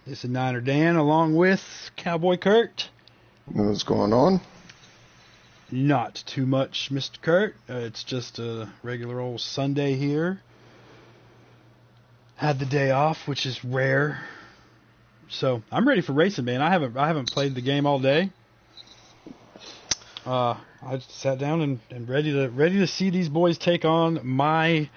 This is Niner Dan along with Cowboy Kurt. What's going on? Not too much, Mr. Kurt. It's just a regular old Sunday here. Had the day off, which is rare. So I'm ready for racing, man. I haven't played the game all day. I just sat down and ready to see these boys take on my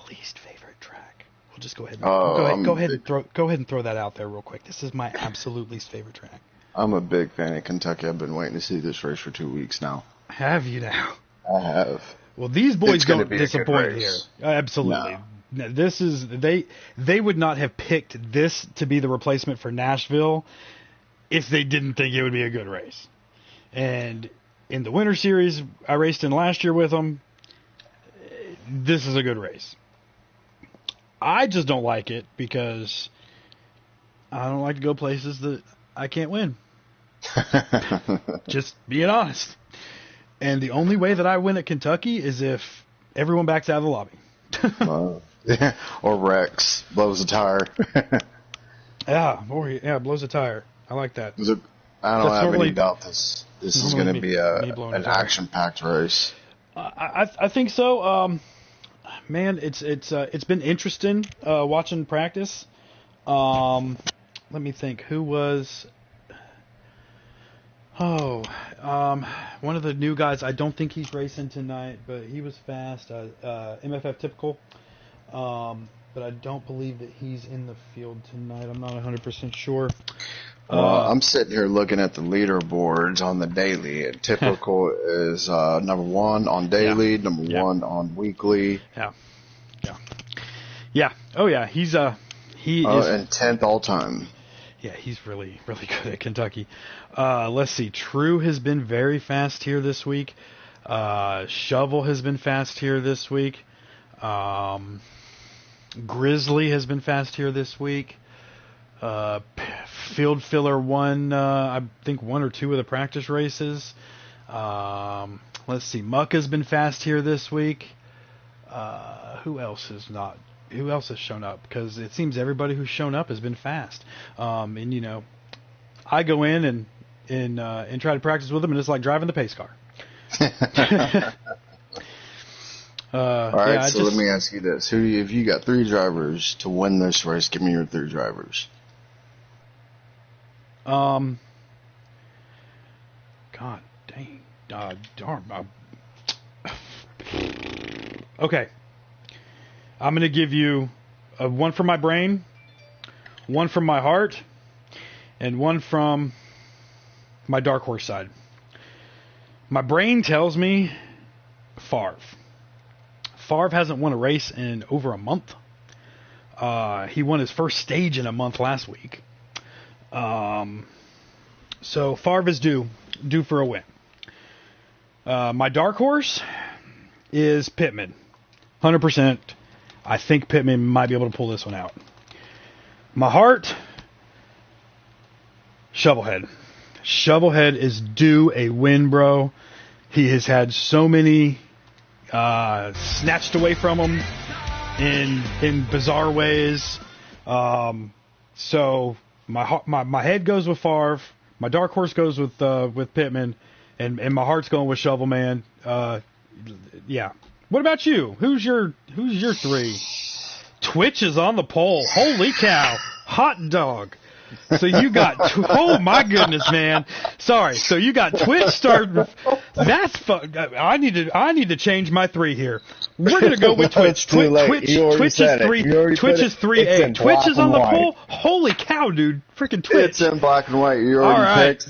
least favorite track. We'll just go ahead and throw that out there real quick. This is my absolute least favorite track. I'm a big fan of Kentucky. I've been waiting to see this race for 2 weeks now. Have you now? I have. Well, these boys don't disappoint here. Absolutely. No. This is they would not have picked this to be the replacement for Nashville if they didn't think it would be a good race. And in the Winter Series, I raced in last year with them. This is a good race. I just don't like it because I don't like to go places that I can't win. Just being honest. And the only way that I win at Kentucky is if everyone backs out of the lobby. Or Rex blows a tire. Blows a tire. I like that. I don't have any doubt this is going to be an action-packed race. I think so. Man, it's been interesting watching practice. Let me think. Who was? One of the new guys. I don't think he's racing tonight, but he was fast. MFF typical. But I don't believe that he's in the field tonight. I'm not 100% sure. I'm sitting here looking at the leaderboards on the daily. And typical is number one on daily, number one on weekly. Yeah. Oh yeah, he is and 10th all time. Yeah, he's really, really good at Kentucky. Let's see. True has been very fast here this week. Shovel has been fast here this week. Grizzly has been fast here this week. Field Filler won, I think, one or two of the practice races. Let's see. Muck has been fast here this week. Who else has shown up? Because it seems everybody who's shown up has been fast. And you know, I go in and try to practice with them, and it's like driving the pace car. All right, let me ask you this: if you got three drivers to win this race, give me your three drivers. God dang, darn. Okay, I'm gonna give you one from my brain, one from my heart, and one from my dark horse side. My brain tells me Favre. Favre hasn't won a race in over a month. He won his first stage in a month last week. So Favre is due for a win. My dark horse is Pittman. 100%. I think Pittman might be able to pull this one out. My heart, Shovelhead. Shovelhead is due a win, bro. He has had so many snatched away from him in bizarre ways. So my head goes with Favre, my dark horse goes with Pittman, and my heart's going with Shovel Man. Yeah. What about you? Who's your three? Twitch is on the pole. Holy cow! Hot dog. So you got, oh my goodness, man. Sorry. So you got Twitch starting. That's fun. I need to change my three here. We're gonna go with Twitch. Twitch is 3. Twitch is 3A. Twitch is on the pole. Holy cow, dude! Freaking Twitch. It's in black and white. You already picked.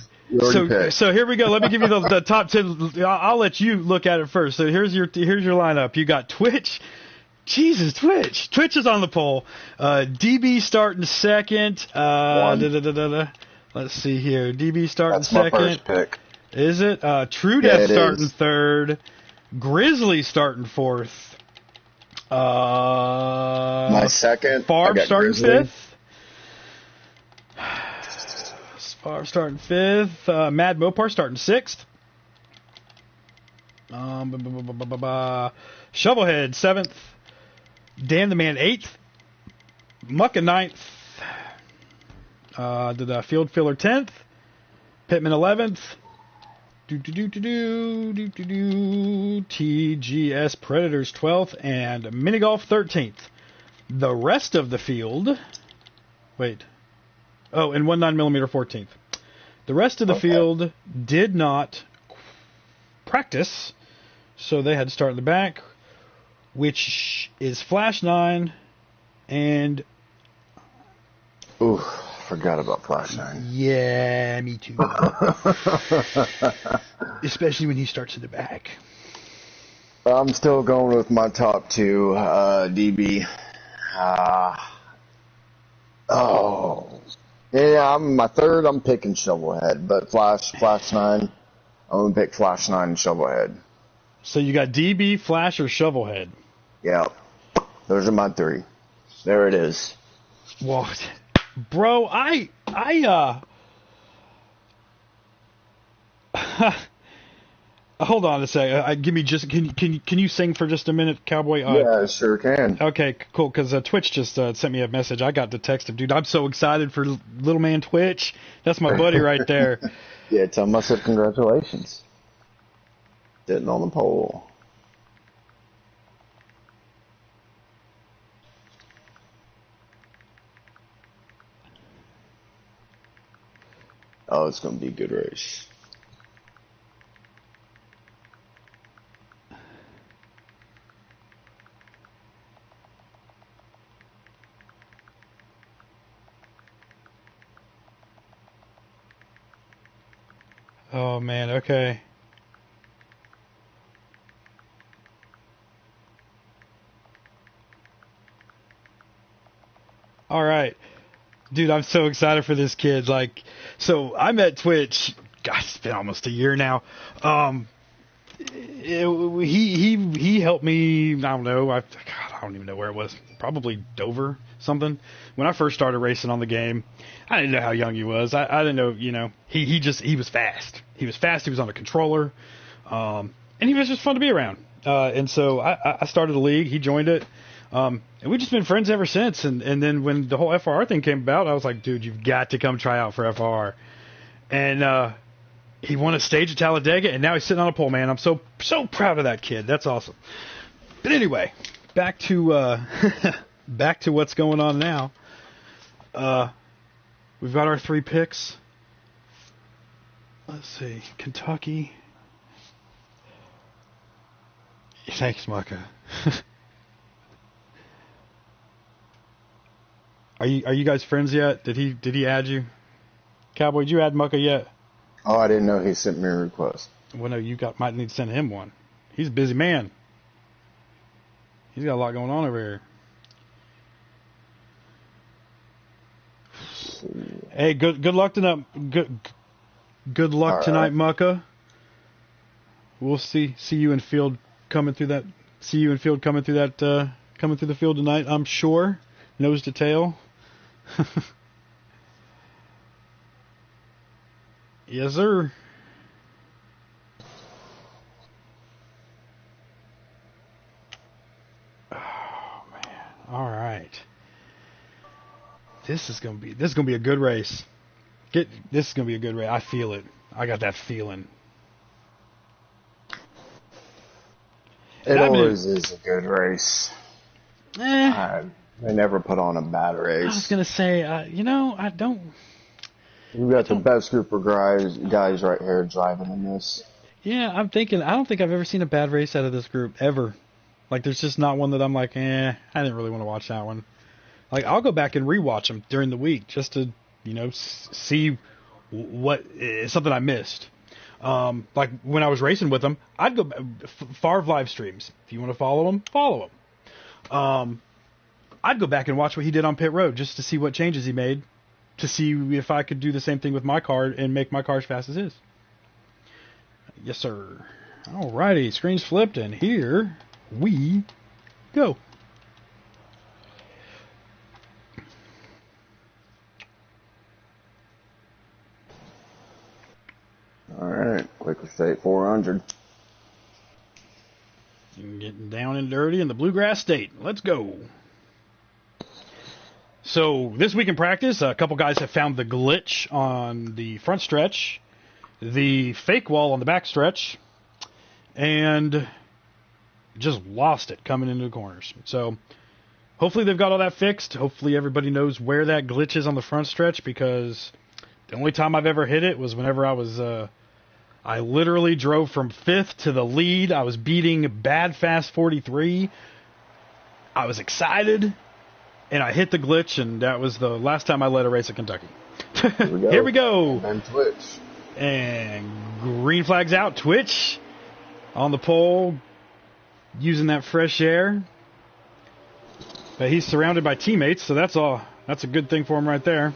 So here we go. Let me give you the top 10. I'll let you look at it first. So here's your lineup. You got Twitch. Jesus, Twitch. Twitch is on the pole. DB starting second. Let's see here. DB starting second. That's my first pick. Is it? True Death starting third. Grizzly starting fourth. My second. Favre starting Grizzly. fifth. Favre starting fifth. Mad Mopar starting sixth. Shovelhead seventh. Dan the Man 8th. Mucka 9th. The field filler 10th. Pittman 11th. TGS Predators 12th. And Mini Golf 13th. The rest of the field... Wait. Oh, and 19mm 14th. The rest of the field did not practice, so they had to start in the back, which is Flash 9 and... Ooh, forgot about Flash 9. Yeah, me too. Especially when he starts in the back. I'm still going with my top two, DB. Yeah, my third, I'm picking Shovelhead, but Flash 9, I'm going to pick Flash 9 and Shovelhead. So you got DB, Flash, or Shovelhead? Yeah, those are my three. There it is. What? Bro, hold on a sec. Give me just. Can you sing for just a minute, Cowboy? Yeah, sure can. Okay, cool. Because Twitch just sent me a message. I got the text of, dude, I'm so excited for little man Twitch. That's my buddy right there. Yeah, tell him I said congratulations. Sitting on the pole. Oh, it's going to be a good race. Oh, man, okay. All right. Dude, I'm so excited for this kid. Like, so I met Twitch, gosh, it's been almost a year now. He helped me, I don't know, I don't even know where it was. Probably Dover, something. When I first started racing on the game, I didn't know how young he was. I didn't know, he was fast. He was fast, he was on a controller, and he was just fun to be around. And so I started a league, he joined it, and we've just been friends ever since. And then when the whole FR thing came about, I was like, dude, you've got to come try out for FR. And he won a stage at Talladega, and now he's sitting on a pole, man. I'm so proud of that kid. That's awesome. But anyway, back to back to what's going on now. We've got our 3 picks. Let's see, Kentucky. Thanks, Mucka. Are you guys friends yet? Did he add you? Cowboy, did you add Mucka yet? Oh, I didn't know he sent me a request. Well, no, might need to send him one. He's a busy man. He's got a lot going on over here. Hey, good luck tonight. Good luck tonight, Mucka. We'll see you in field coming through that. See you in field coming through that. Coming through the field tonight, I'm sure. Nose to tail. Yes, sir. Oh man! All right. This is gonna be a good race. This is gonna be a good race. I feel it. I got that feeling. It always is a good race. They never put on a bad race. I was gonna say, I don't. We've got the best group of guys right here driving in this. Yeah, I'm thinking. I don't think I've ever seen a bad race out of this group ever. Like, there's just not one that I'm like, I didn't really want to watch that one. Like, I'll go back and rewatch them during the week just to, see what is something I missed. Like when I was racing with them, I'd go Favre live streams. If you want to follow them, follow them. I'd go back and watch what he did on pit road just to see what changes he made, to see if I could do the same thing with my car and make my car as fast as his. Yes, sir. Alrighty, screen's flipped, and here we go. All right, quicker state 400. Getting down and dirty in the Bluegrass State. Let's go. So this week in practice, a couple guys have found the glitch on the front stretch, the fake wall on the back stretch, and just lost it coming into the corners. So hopefully they've got all that fixed. Hopefully everybody knows where that glitch is on the front stretch, because the only time I've ever hit it was whenever I literally drove from 5th to the lead. I was beating Bad Fast 43. I was excited, and I hit the glitch, and that was the last time I led a race at Kentucky. Here we go. And Twitch. And green flag's out. Twitch on the pole, using that fresh air. But he's surrounded by teammates, so that's a good thing for him right there.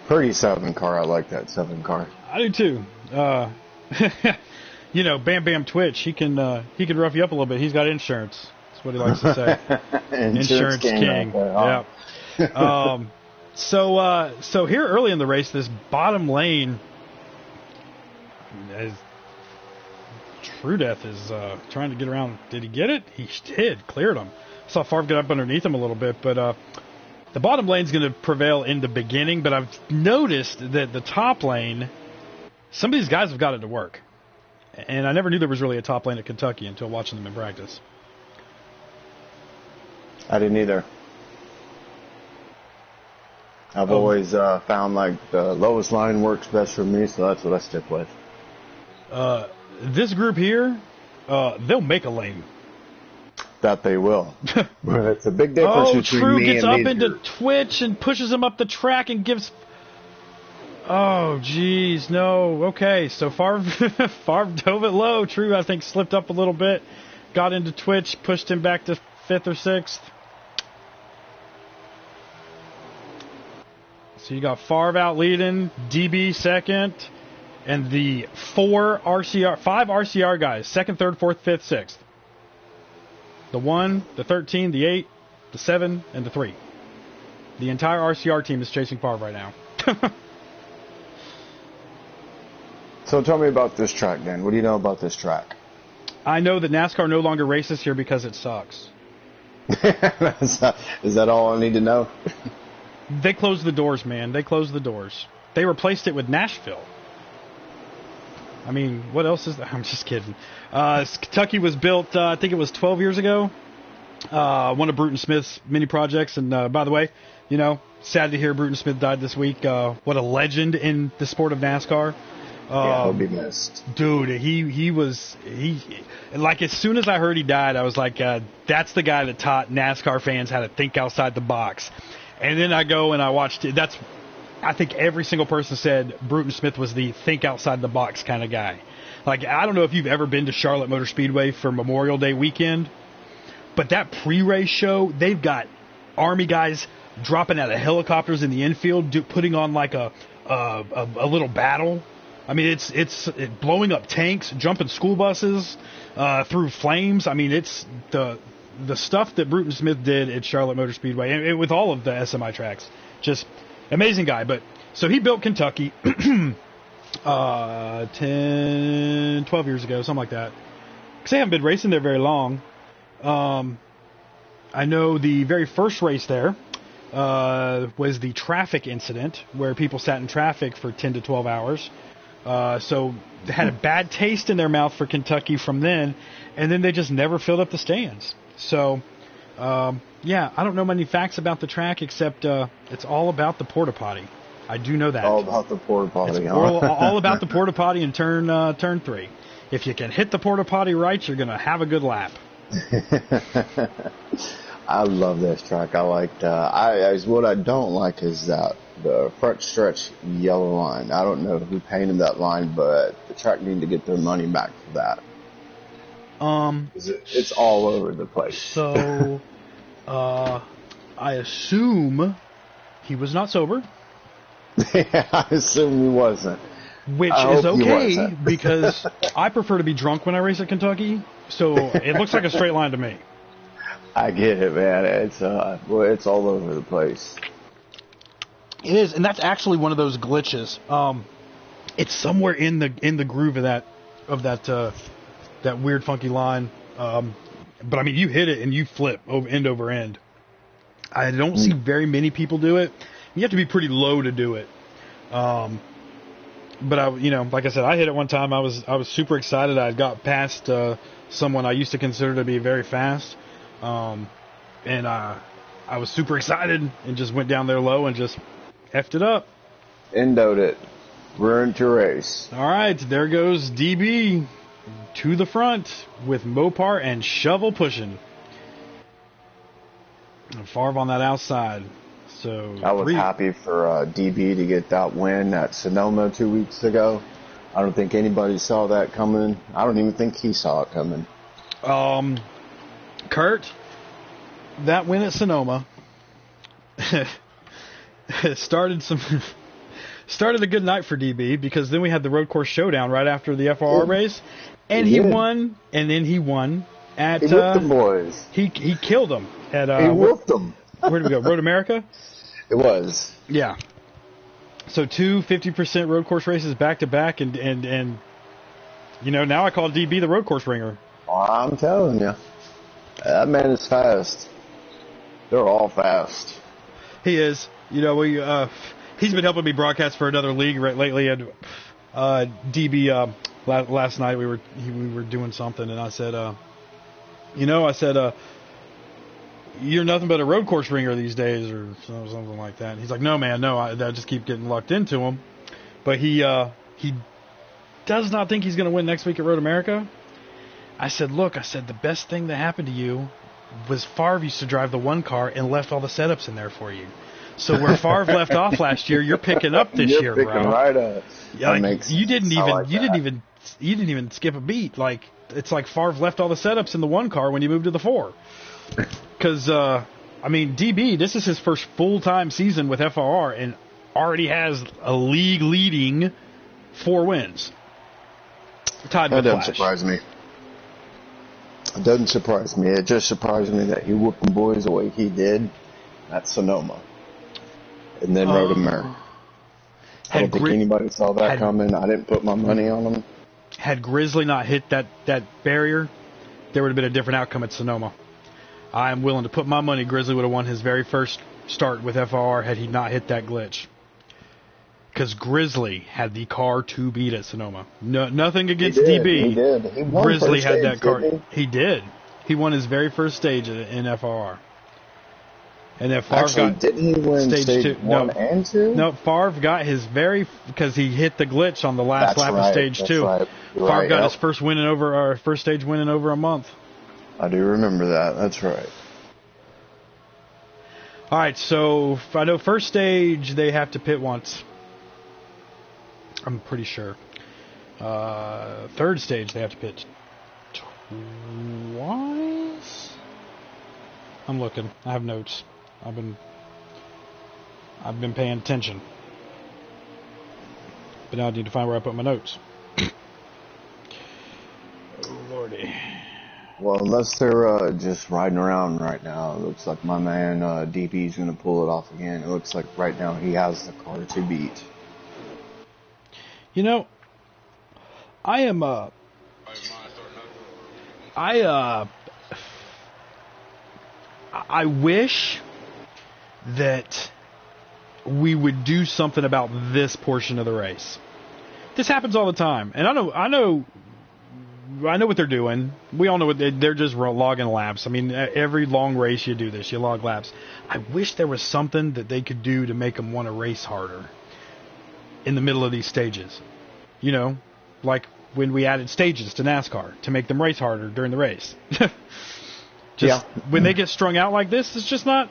Pretty 7 car. I like that 7 car. I do too. Bam Bam Twitch, he can rough you up a little bit. He's got insurance. That's what he likes to say. Insurance king. Right there, huh? Yeah. So here early in the race, this bottom lane, True Death is trying to get around. Did he get it? He did. Cleared him. Saw Favre get up underneath him a little bit, but the bottom lane's going to prevail in the beginning. But I've noticed that the top lane, some of these guys have got it to work. And I never knew there was really a top lane at Kentucky until watching them in practice. I didn't either. I've always found like the lowest line works best for me, so that's what I stick with. This group here, they'll make a lane. That they will. But it's a big difference between True me gets and up these into groups. Twitch and pushes him up the track and gives... Oh, geez, no. Okay, so Favre dove it low. True, I think, slipped up a little bit. Got into Twitch, pushed him back to 5th or 6th. So you got Favre out leading, DB second, and the 5 RCR guys, 2nd, 3rd, 4th, 5th, 6th. The 1, the 13, the 8, the 7, and the 3. The entire RCR team is chasing Favre right now. So tell me about this track, Dan. What do you know about this track? I know that NASCAR no longer races here because it sucks. Is that all I need to know? They closed the doors, man. They closed the doors. They replaced it with Nashville. I mean, what else is there? I'm just kidding. Kentucky was built, I think it was 12 years ago. One of Bruton Smith's mini projects. And by the way, sad to hear Bruton Smith died this week. What a legend in the sport of NASCAR. He'll be missed. Dude, he like, as soon as I heard he died, I was like, that's the guy that taught NASCAR fans how to think outside the box. And then I go and I watched it. I think every single person said Bruton Smith was the think outside the box kind of guy. Like, I don't know if you've ever been to Charlotte Motor Speedway for Memorial Day weekend, but that pre-race show, they've got Army guys dropping out of helicopters in the infield, putting on like a little battle. I mean, it's blowing up tanks, jumping school buses through flames. I mean, it's the stuff that Bruton Smith did at Charlotte Motor Speedway, and with all of the SMI tracks. Just amazing guy. But so he built Kentucky 10, 12 years ago, something like that. Because they haven't been racing there very long. I know the very first race there was the traffic incident where people sat in traffic for 10 to 12 hours. So they had a bad taste in their mouth for Kentucky from then, and then they just never filled up the stands. So, yeah, I don't know many facts about the track except it's all about the porta potty. I do know that. All about the porta potty. It's all about the porta potty in turn 3. If you can hit the porta potty right, you're going to have a good lap. I love this track. I like what I don't like is that the front stretch yellow line. I don't know who painted that line, but the track need to get their money back for that. It's all over the place. So, I assume he was not sober. Yeah, I assume he wasn't. Which is okay because I prefer to be drunk when I race at Kentucky. So it looks like a straight line to me. I get it, man. It's all over the place. It is, and that's actually one of those glitches. It's somewhere in the groove of that weird funky line. But I mean, you hit it and you flip end over end. I don't see very many people do it. You have to be pretty low to do it. But like I said, I hit it one time. I was super excited. I got past someone I used to consider to be very fast, and I was super excited and just went down there low and just effed it up. Endoed it. Ruined your race. All right, there goes DB to the front with Mopar and Shovel pushing. And Favre on that outside. So I was happy for DB to get that win at Sonoma 2 weeks ago. I don't think anybody saw that coming. I don't even think he saw it coming. Kurt, that win at Sonoma started a good night for DB, because then we had the road course showdown right after the FRR race, and he won, and then he won at he whipped them boys. He killed them at he whooped them. Where did we go? Road America? It was. Yeah. So 2 50% road course races back to back, and now I call DB the road course ringer. I'm telling you, that man is fast. They're all fast. He is. He's been helping me broadcast for another league lately, and DB last night we were doing something, and I said, you're nothing but a road course ringer these days, or something like that. And he's like, no, man, no, I just keep getting lucked into him. But he does not think he's going to win next week at Road America. I said, look, the best thing that happened to you was Favre used to drive the one car and left all the setups in there for you. So where Favre left off last year, you're picking up this year, bro. Right up. You didn't even skip a beat. Like, it's like Favre left all the setups in the one car when you moved to the 4. Because DB, this is his first full-time season with FRR and already has a league-leading 4 wins. Tied with That doesn't Flash. surprise me. It doesn't surprise me. It just surprised me that he whooped them boys the way he did at Sonoma. And then Road America. I don't think anybody saw that coming. I didn't put my money on him. Had Grizzly not hit that barrier, there would have been a different outcome at Sonoma. I am willing to put my money Grizzly would have won his very first start with FR had he not hit that glitch. Because Grizzly had the car to beat at Sonoma. No, nothing against DB. He did. He won Grizzly had stage, that car. He did. He won his very first stage in FR. And then Favre Actually, got didn't he win stage 1 and 2? No, Favre got his because he hit the glitch on the last lap of stage 2. Right. Favre got his first stage win in over a month. I do remember that. That's right. All right, so I know first stage they have to pit once. I'm pretty sure. Third stage they have to pit twice. I'm looking. I have notes. I've been paying attention. But now I need to find where I put my notes. Oh, Lordy. Well, unless they're just riding around right now, it looks like my man DB's going to pull it off again. It looks like right now he has the car to beat. I wish that we would do something about this portion of the race. This happens all the time, and I know what they're doing. We all know what they're just logging laps. I mean, every long race you do this, you log laps. I wish there was something that they could do to make them want to race harder in the middle of these stages. Like when we added stages to NASCAR to make them race harder during the race. When they get strung out like this, it's just not.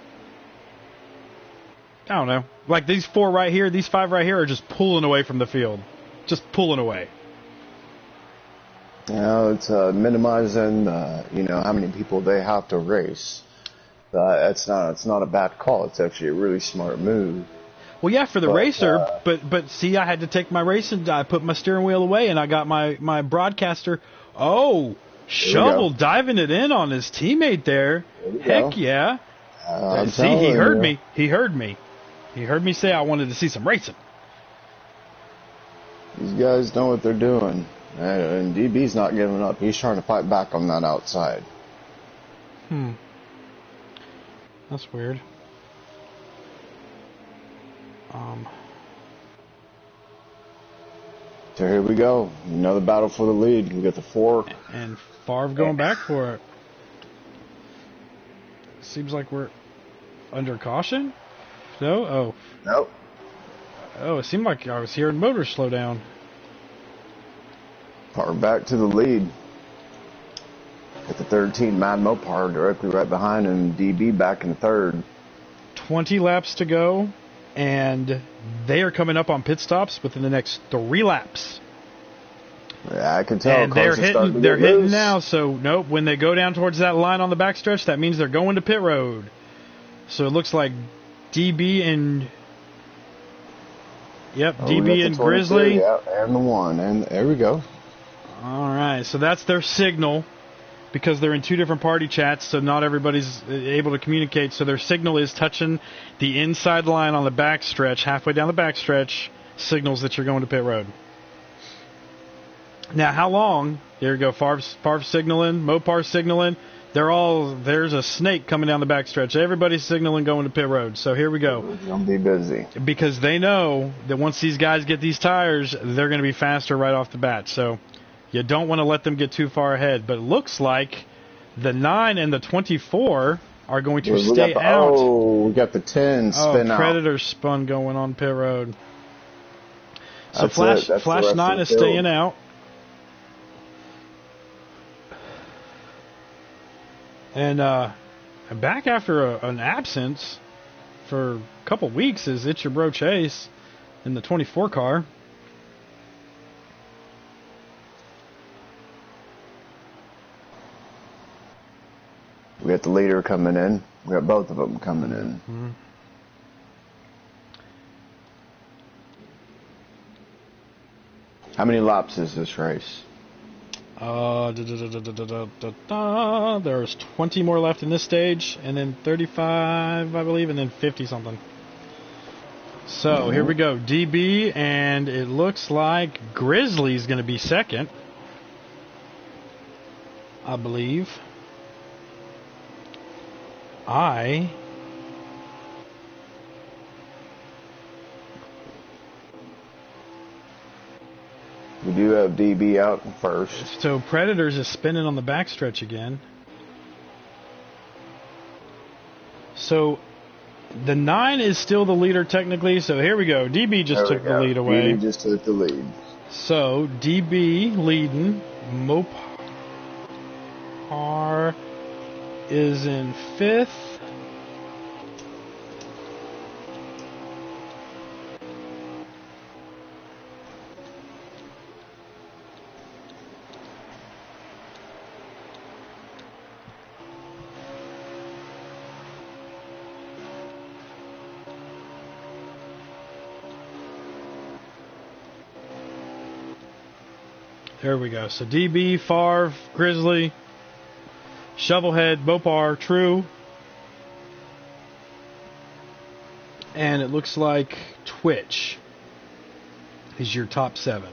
I don't know. Like these 4 right here, these 5 right here are just pulling away from the field. Just pulling away. It's minimizing, how many people they have to race. It's not a bad call. It's actually a really smart move. Well, yeah, for the racer, but see, I had to take my racing. I put my steering wheel away, and I got my broadcaster. Oh, Shovel diving it in on his teammate there. Heck yeah! See, he heard me. He heard me. He heard me say I wanted to see some racing. These guys know what they're doing. And DB's not giving up. He's trying to fight back on that outside. That's weird. So here we go. Another battle for the lead. We got the 4. And Favre going back for it. Seems like we're under caution. No? Oh. Nope. Oh, it seemed like I was hearing motors slow down. Far back to the lead. Got the 13 Mad Mopar directly right behind him. DB back in 3rd. 20 laps to go, and they are coming up on pit stops within the next 3 laps. Yeah, I can tell. And they're hitting now. So nope. When they go down towards that line on the backstretch, that means they're going to pit road. So it looks like DB and DB and Grizzly. Yeah, and the 1, and there we go. All right, so that's their signal because they're in 2 different party chats, so not everybody's able to communicate. So their signal is touching the inside line on the backstretch, halfway down the backstretch, signals that you're going to pit road. Now, how long? There you go. Favre signaling, Mopar signaling. There's a snake coming down the backstretch. Everybody's signaling going to pit road. So here we go. It's going to be busy. Because they know that once these guys get these tires, they're going to be faster right off the bat. So you don't want to let them get too far ahead. But it looks like the 9 and the 24 are going to stay out. Oh, we got the 10 spin out. Predator spun going on pit road. So That's Flash 9 is staying out. And back after an absence for a couple weeks is It's Your Bro Chase in the 24 car. We got the leader coming in. We got both of them coming in. Mm-hmm. How many laps is this race? There's 20 more left in this stage, and then 35, I believe, and then 50 something. So here we go, DB, and it looks like Grizzly's going to be second, I believe. We do have DB out first. So Predators is spinning on the backstretch again. So the 9 is still the leader technically. So here we go. DB just took the lead away. DB just took the lead. So DB leading. Mopar is in 5th. There we go. So DB, Favre, Grizzly, Shovelhead, Mopar, True. And it looks like Twitch is your top 7.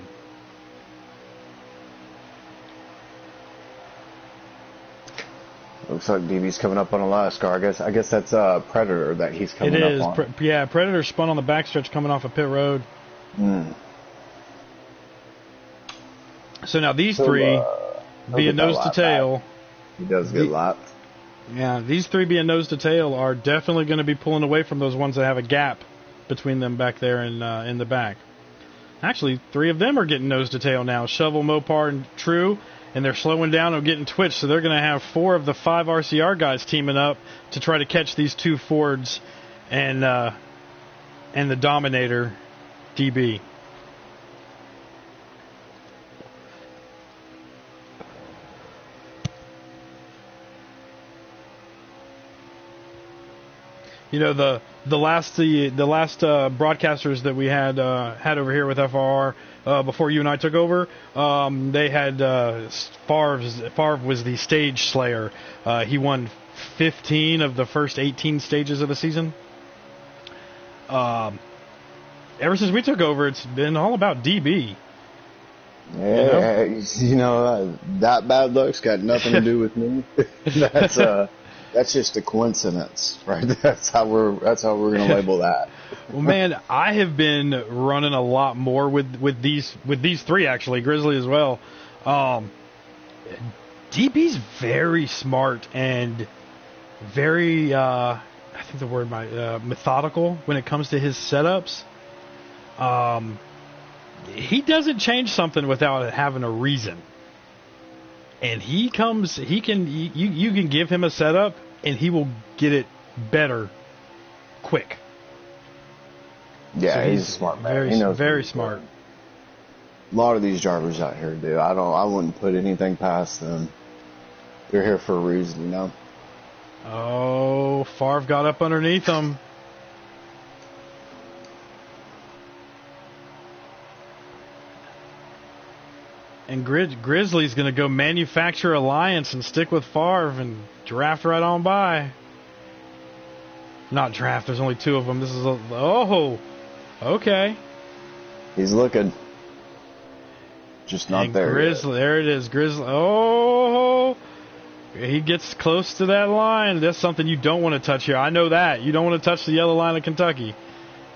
Looks like DB's coming up on a last car. I guess that's Predator that he's coming up on. Yeah, Predator spun on the backstretch coming off of pit road. So now these three being nose to tail. He does get lapped. Yeah, these 3 being nose to tail are definitely going to be pulling away from those ones that have a gap between them back there in the back. Actually, 3 of them are getting nose to tail now. Shovel, Mopar, and True. And they're slowing down and getting twitched. So they're going to have 4 of the 5 RCR guys teaming up to try to catch these 2 Fords and the Dominator DB. You know, the last broadcasters that we had over here with FRR before you and I took over, they had Favre was the stage slayer. He won 15 of the first 18 stages of the season. Ever since we took over, it's been all about DB. Yeah, you know that bad luck's got nothing to do with me. That's That's just a coincidence, right? That's how we're going to label that. Well, man, I have been running a lot more with these three, actually, Grizzly as well. DB's very smart and very, I think the word methodical when it comes to his setups. He doesn't change something without having a reason. And you can give him a setup and he will get it better quick. Yeah, so he's a smart man. He knows very smart. A lot of these drivers out here do. I wouldn't put anything past them. They're here for a reason, you know. Oh, Favre got up underneath him. And Grizzly's going to go manufacture alliance and stick with Favre and draft right on by. Not draft, there's only two of them. This is okay. He's looking. Just not and there Grizzly, yet. There it is. Grizzly. Oh, he gets close to that line. That's something you don't want to touch here. I know that. You don't want to touch the yellow line of Kentucky.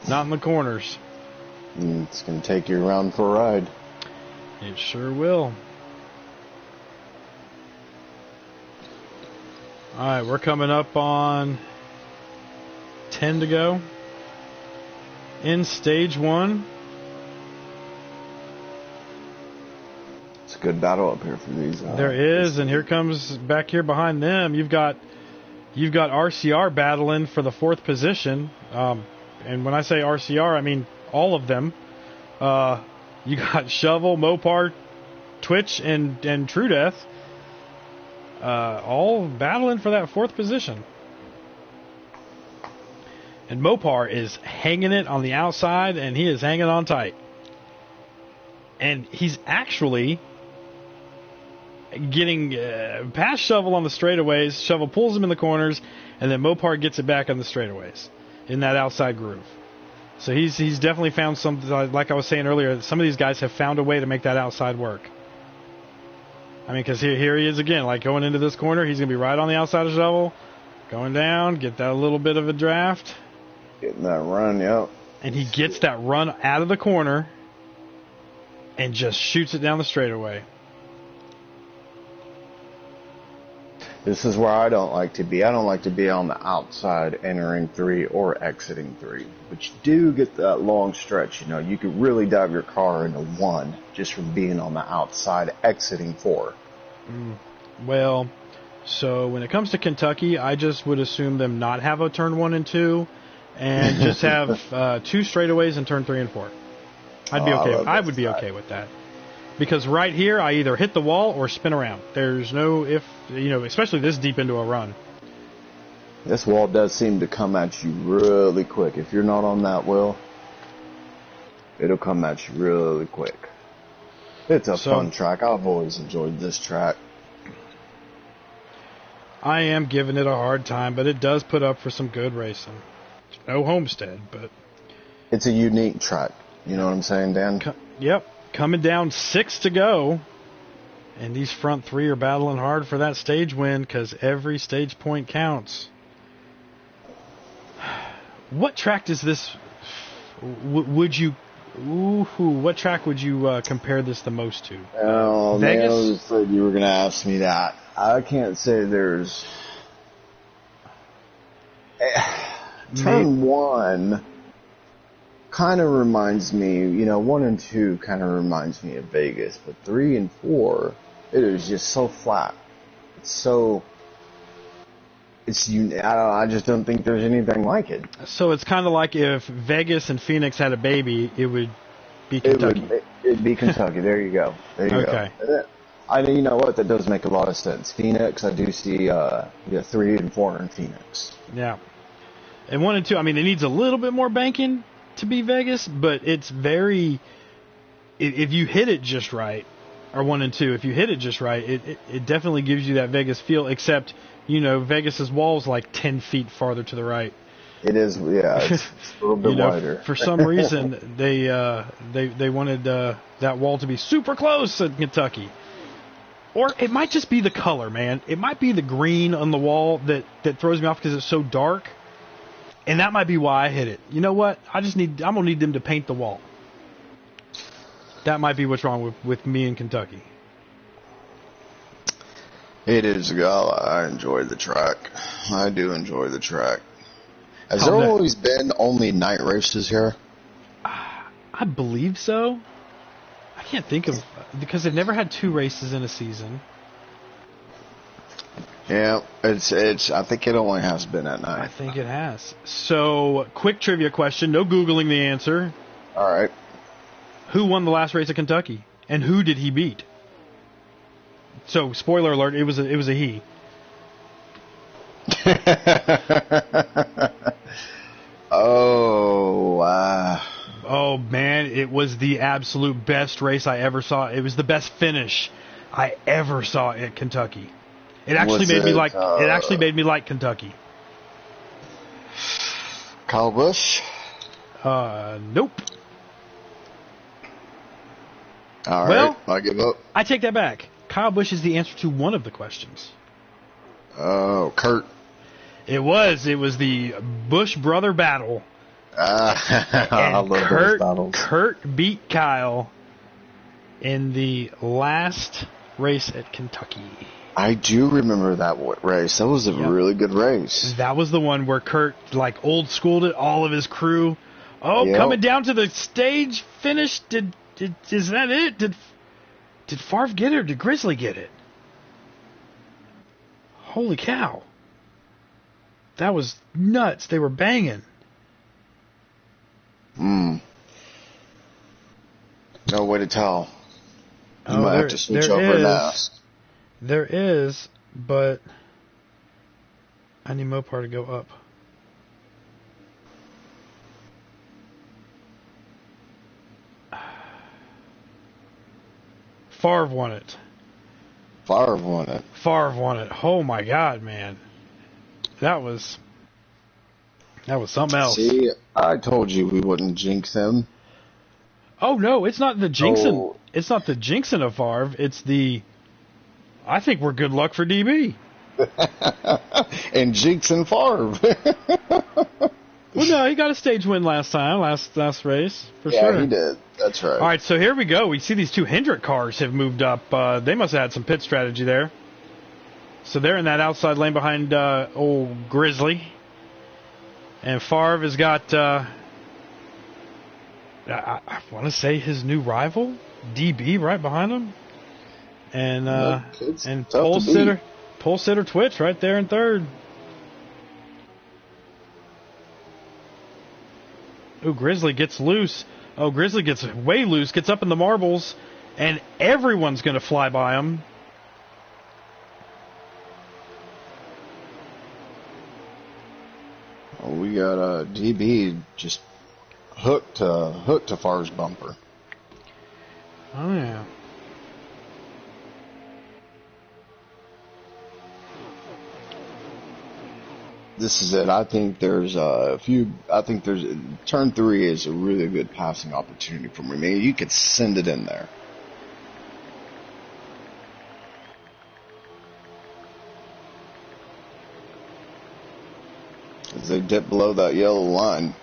Not in the corners. It's going to take you around for a ride. It sure will. All right, we're coming up on 10 to go in stage one. It's a good battle up here for these. There is, and here comes back here behind them. You've got RCR battling for the fourth position. And when I say RCR, I mean all of them. You got Shovel, Mopar, Twitch, and True Death, all battling for that fourth position. And Mopar is hanging it on the outside, and he is hanging on tight. And he's actually getting past Shovel on the straightaways. Shovel pulls him in the corners, and then Mopar gets it back on the straightaways in that outside groove. So he's definitely found something, like I was saying earlier, some of these guys have found a way to make that outside work. I mean, because here he is again, like going into this corner, he's going to be right on the outside of Shovel, going down, get that little bit of a draft. Getting that run, yep. And he gets that run out of the corner and just shoots it down the straightaway. This is where I don't like to be. I don't like to be on the outside entering 3 or exiting 3. But you do get that long stretch. You know, you could really dive your car into 1 just from being on the outside exiting 4. Well, so when it comes to Kentucky, I just would assume them not have a turn 1 and 2 and just have 2 straightaways in turn 3 and 4. I'd be okay. I would be okay with that. Because right here, I either hit the wall or spin around. There's no especially this deep into a run. This wall does seem to come at you really quick. If you're not on that wheel, it'll come at you really quick. It's a fun track. I've always enjoyed this track. I am giving it a hard time, but it does put up for some good racing. No Homestead, but... It's a unique track. You know what I'm saying, Dan? Yep. Coming down 6 to go, and these front 3 are battling hard for that stage win because every stage point counts. What track does this? What track would you compare this the most to? Oh, Vegas? Man, I was afraid you were going to ask me that. I can't say there's turn 1. Kind of reminds me, 1 and 2 kind of reminds me of Vegas, but 3 and 4, it is just so flat. I just don't think there's anything like it. So it's kind of like if Vegas and Phoenix had a baby, it would be Kentucky. It'd be Kentucky. There you go. Okay. You know what? That does make a lot of sense. Phoenix, I do see 3 and 4 in Phoenix. Yeah. And 1 and 2, I mean, it needs a little bit more banking to be Vegas, but it's very, if you hit it just right, or 1 and 2, if you hit it just right, it definitely gives you that Vegas feel, except, Vegas's wall's like 10 feet farther to the right. It is, yeah, it's a little bit wider. For some reason, they wanted that wall to be super close in Kentucky. Or it might just be the color, man. It might be the green on the wall that throws me off because it's so dark. And that might be why I hit it. You know what? I'm gonna need them to paint the wall. That might be what's wrong with me in Kentucky. It is. I enjoy the track. I do enjoy the track. Has there always been only night races here? I believe so. I can't think of, because they've never had 2 races in a season. Yeah, it's. I think it only has been at night. I think it has. So, quick trivia question. No Googling the answer. All right. Who won the last race at Kentucky, and who did he beat? So, spoiler alert, it was a he. Oh, wow. Oh, man, it was the absolute best race I ever saw. It was the best finish I ever saw at Kentucky. It actually made me like Kentucky. Kyle Busch? Nope. All well, right, I give up. I take that back. Kyle Busch is the answer to one of the questions. Oh, Kurt. It was the Busch brother battle. I love those battles. Kurt beat Kyle in the last race at Kentucky. I do remember that race. That was a really good race. That was the one where Kurt old schooled it, all of his crew. Oh, coming down to the stage finish. Is that it? Did Favre get it or did Grizzly get it? Holy cow. That was nuts. They were banging. No way to tell. You might have to switch over and ask. There is, but I need Mopar to go up. Favre won it. Favre won it. Oh my God, man. That was something else. See, I told you we wouldn't jinx him. Oh no, it's not the jinxing. Oh. It's not the jinxing of Favre. It's the. I think we're good luck for DB. And jinxing Favre. Well, no, he got a stage win last race for sure. Yeah, he did. That's right. All right, so here we go. We see these 2 Hendrick cars have moved up. They must have had some pit strategy there. So they're in that outside lane behind old Grizzly. And Favre has got, I want to say his new rival, DB, right behind him. And pole sitter Twitch right there in third. Ooh, Grizzly gets loose. Oh, Grizzly gets way loose, gets up in the marbles, and everyone's going to fly by him. Well, we got DB just hooked to Favre's bumper. Oh, yeah. This is it. I think there's turn 3 is a really good passing opportunity for me. Maybe you could send it in there. As they dip below that yellow line,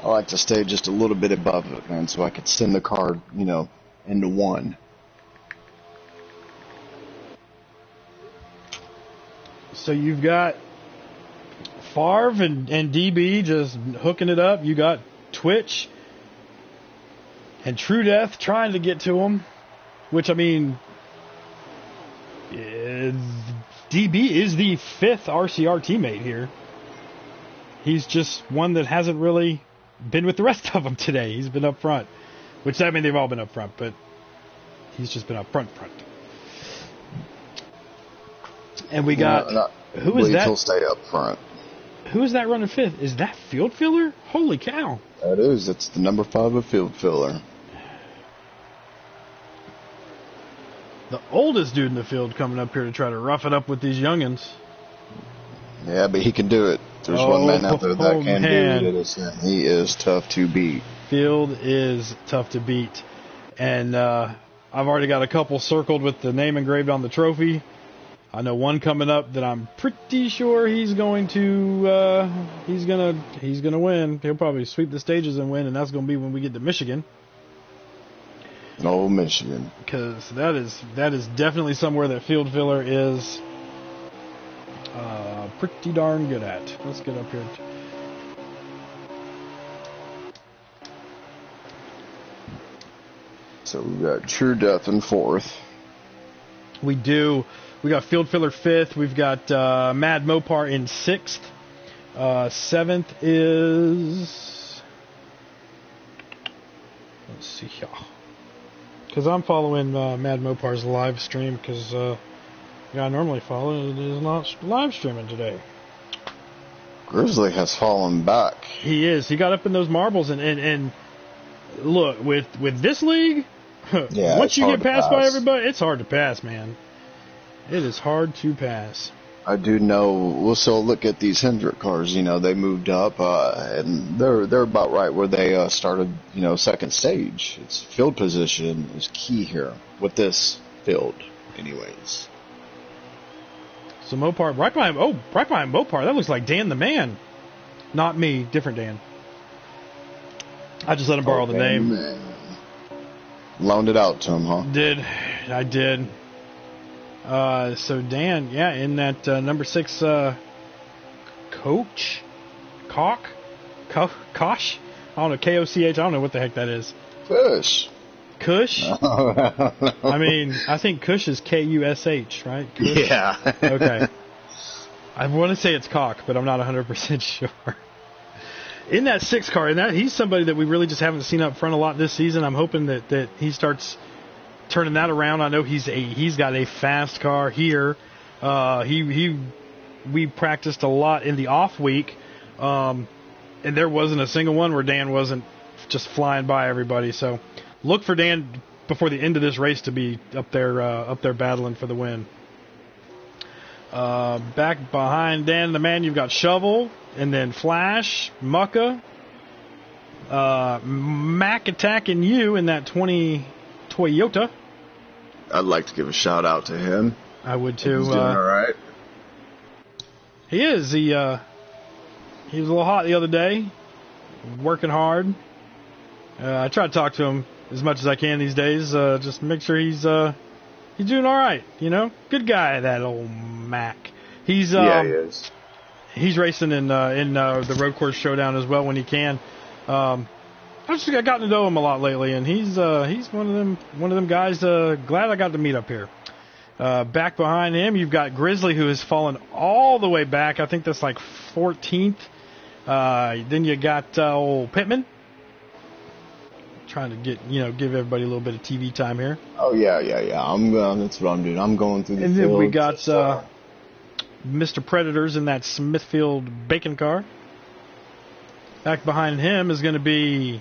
I like to stay just a little bit above it, man, so I could send the car, into 1. So you've got Favre and DB just hooking it up. You got Twitch and True Death trying to get to him, which, I mean, DB is the 5th RCR teammate here. He's just one that hasn't really been with the rest of them today. He's been up front, which, I mean, they've all been up front, but he's just been up front. And we got, who is that? He'll stay up front. Who is that running 5th? Is that field filler? Holy cow. That is. That's the number 5 of field filler. The oldest dude in the field coming up here to try to rough it up with these youngins. Yeah, but he can do it. There's one man out there that can do it. It's him. He is tough to beat. Field is tough to beat. And I've already got a couple circled with the name engraved on the trophy. I know one coming up that I'm pretty sure he's going to he's gonna win. He'll probably sweep the stages and win, and that's gonna be when we get to Michigan. Oh, Michigan. Because that is definitely somewhere that field filler is pretty darn good at. Let's get up here. So we got True Death in 4th. We do. We got field filler 5th. We've got Mad Mopar in 6th. 7th is... Let's see here. Because I'm following Mad Mopar's live stream because the guy I normally follow is not live streaming today. Grizzly has fallen back. He is. He got up in those marbles and look, with this league, yeah, once you get passed by pass. everybody, it's hard to pass, man. It is hard to pass. I do know. We'll still look at these Hendrick cars. You know, they moved up, and they're about right where they started. You know, second stage. It's field position is key here with this field, anyways. So Mopar right behind Mopar. That looks like Dan the Man, not me. Different Dan. I just let him borrow the name. Man. Loaned it out to him, huh? I did. So Dan, yeah, in that number 6 Koch? Koch? I don't know, K-O-C-H, I don't know what the heck that is. Kush. Kush? I mean, I think Kush is K-U-S-H, right? Kush? Yeah. Okay. I want to say it's Cock, but I'm not 100% sure. In that 6 car, he's somebody that we really just haven't seen up front a lot this season. I'm hoping that he starts turning that around. I know he's got a fast car here. We practiced a lot in the off week, and there wasn't a single one where Dan wasn't just flying by everybody. So look for Dan before the end of this race to be up there battling for the win. Back behind Dan the Man, you've got Shovel, and then Flash, Mucka, Mac attacking you in that 20 Toyota. I'd like to give a shout out to him. I would too. He's doing all right. He is. He was a little hot the other day, working hard. I try to talk to him as much as I can these days. Just make sure he's doing all right. You know, good guy, that old Mac. He is. He's racing in the Road Course Showdown as well when he can. I've gotten to know him a lot lately, and he's one of them guys. Glad I got to meet up here. Back behind him, you've got Grizzly, who has fallen all the way back. I think that's like 14th. Then you got old Pittman. Trying to give everybody a little bit of TV time here. Oh yeah. That's what I'm doing. I'm going through the and field. Then we got Mr. Predators in that Smithfield bacon car. Back behind him is going to be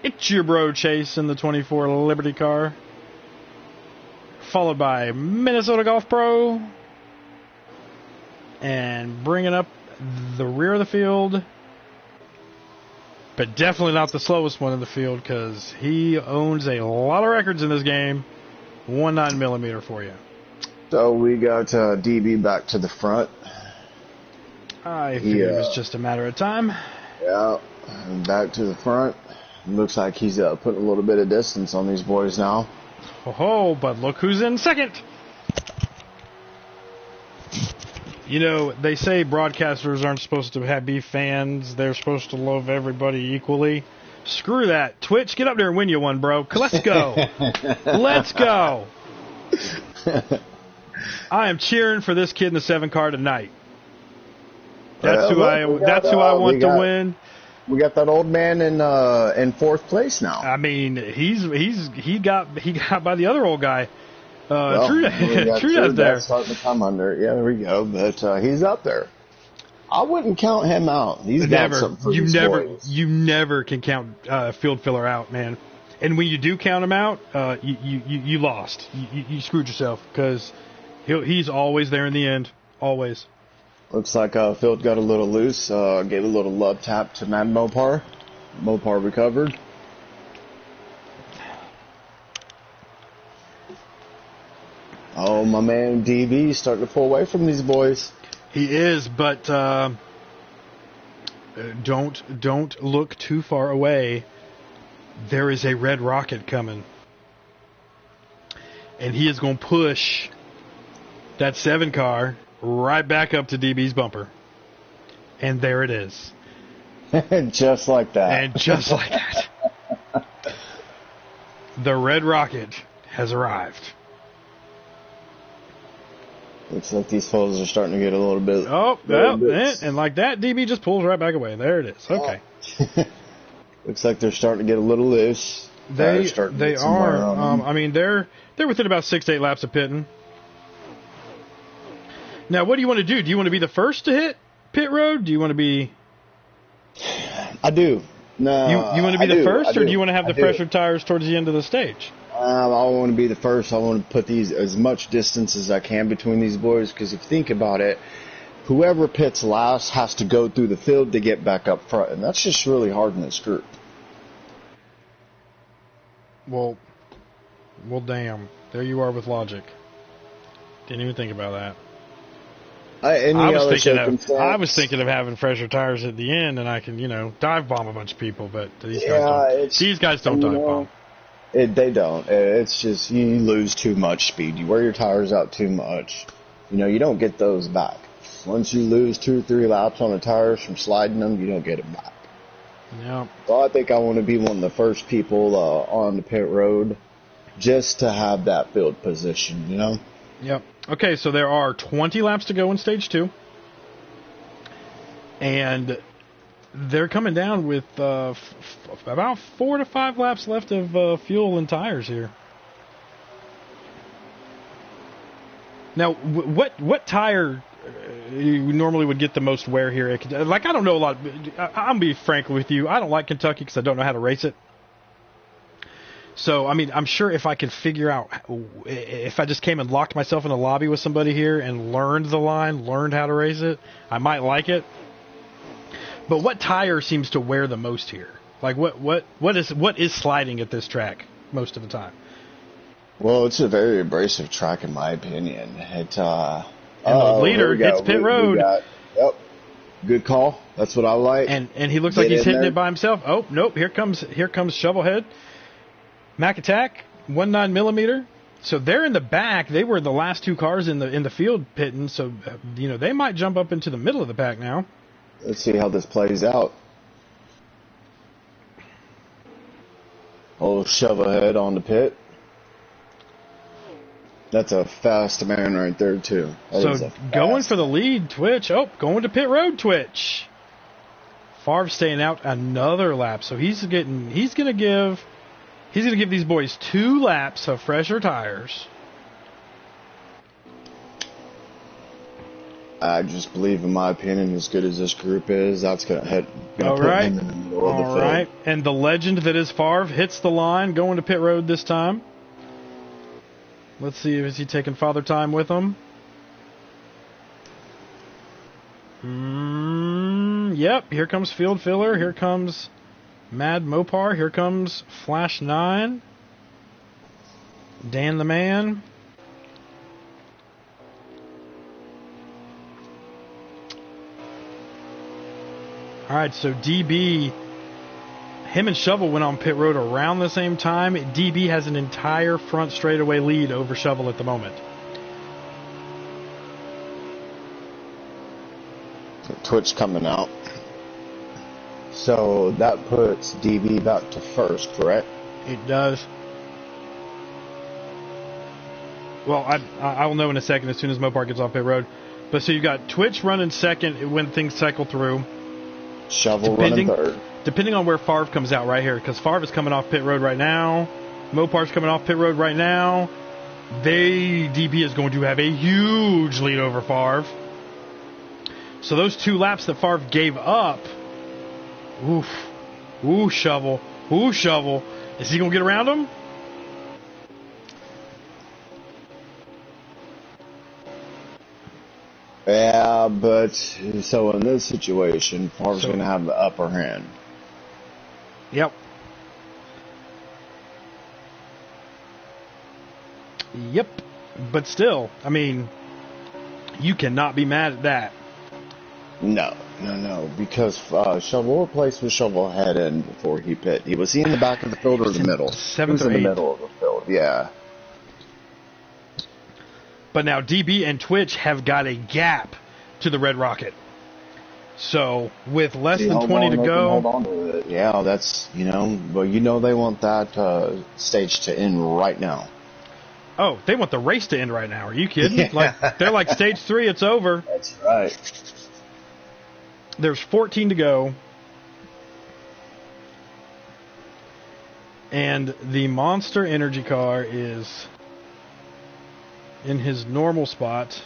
It's Your Bro Chase in the 24 Liberty car. Followed by Minnesota Golf Pro. And bringing up the rear of the field, but definitely not the slowest one in the field because he owns a lot of records in this game. 19mm for you. So we got DB back to the front. I figured it was just a matter of time. Yeah, back to the front. Looks like he's putting a little bit of distance on these boys now. Oh, but look who's in second. You know, they say broadcasters aren't supposed to be fans. They're supposed to love everybody equally. Screw that. Twitch, get up there and win you one, bro. Let's go. Let's go. I am cheering for this kid in the 7 car tonight. That's who I want to win. We got that old man in 4th place now. I mean, he got by the other old guy. True there. Starting to come under. Yeah, there we go. But he's up there. I wouldn't count him out. He's got something for these boys. You never can count field filler out, man. And when you do count him out, you lost. You screwed yourself because he's always there in the end. Always. Looks like Phil got a little loose. Gave a little love tap to Mad Mopar. Mopar recovered. my man DB is starting to pull away from these boys. He is, but don't look too far away. There is a red rocket coming. And he is going to push that 7 car right back up to DB's bumper. And there it is. Just like that. And just like that. The red rocket has arrived. Looks like these foes are starting to get a little bit. And like that, DB just pulls right back away. There it is. Okay. Looks like they're starting to get a little loose. They are. I mean, they're within about 6 to 8 laps of pitting. Now, what do you want to do? Do you want to be the first to hit pit road? Do you want to be? I do. No. You want to be the first, or do you want to have the pressured tires towards the end of the stage? I want to be the first. I want to put these as much distance as I can between these boys, because if you think about it, whoever pits last has to go through the field to get back up front, and that's just really hard in this group. Well, damn. There you are with logic. Didn't even think about that. I was thinking of having fresher tires at the end, and I can, dive bomb a bunch of people. But these guys don't dive bomb. They don't. It's just you lose too much speed. You wear your tires out too much. You don't get those back. Once you lose 2 or 3 laps on the tires from sliding them, you don't get them back. Yeah. So I think I want to be one of the first people on the pit road, just to have that field position. Yep. Okay, so there are 20 laps to go in stage 2. And they're coming down with about 4 to 5 laps left of fuel and tires here. Now, what tire you normally would get the most wear here? I don't know a lot. I'll be frank with you. I don't like Kentucky because I don't know how to race it. So, I mean, I'm sure if I could figure out, if I just came and locked myself in a lobby with somebody here and learned the line, learned how to race it, I might like it. But what tire seems to wear the most here? Like, what is sliding at this track most of the time? Well, it's a very abrasive track, in my opinion. And the leader hits pit road. Yep. Good call. That's what I like. And he looks like he's hitting it by himself. Oh, nope. Here comes Shovelhead. Mac Attack, 19 millimeter. So they're in the back. They were the last 2 cars in the field pitting. So, they might jump up into the middle of the pack now. Let's see how this plays out. Old Shovelhead on the pit. That's a fast man right there, too. So going for the lead, Twitch. Oh, going to pit road, Twitch. Favre staying out another lap. So he's going to give these boys 2 laps of fresher tires. I just believe, in my opinion, as good as this group is, that's going to put him in the middle of the field. All right. And the legend that is Favre hits the line, going to pit road this time. Let's see, is he taking father time with him? Yep, here comes Field Filler. Here comes Mad Mopar. Here comes Flash 9. Dan the Man. All right, so DB, him and Shovel went on pit road around the same time. DB has an entire front straightaway lead over Shovel at the moment. Twitch coming out. So that puts DB back to first, correct? It does. Well, I will know in a second as soon as Mopar gets off pit road. But so you got Twitch running second when things cycle through. Shovel running third. Depending on where Favre comes out right here, because Favre is coming off pit road right now. Mopar's coming off pit road right now. DB is going to have a huge lead over Favre. So those 2 laps that Favre gave up. Oof. Ooh, Shovel. Ooh, Shovel. Is he going to get around him? Yeah, but so in this situation, Favre's going to have the upper hand. Yep. Yep. But still, I mean, you cannot be mad at that. No, because Shovel replaced with Shovel head in before he pit. Was he in the back of the field or the middle? He was in the middle of the field, yeah. But now DB and Twitch have got a gap to the Red Rocket. So with less than 20 to go, hold on to it. Yeah, that's they want that stage to end right now. Oh, they want the race to end right now. Are you kidding? Yeah. They're like stage 3, it's over. That's right. There's 14 to go. And the Monster Energy car is in his normal spot.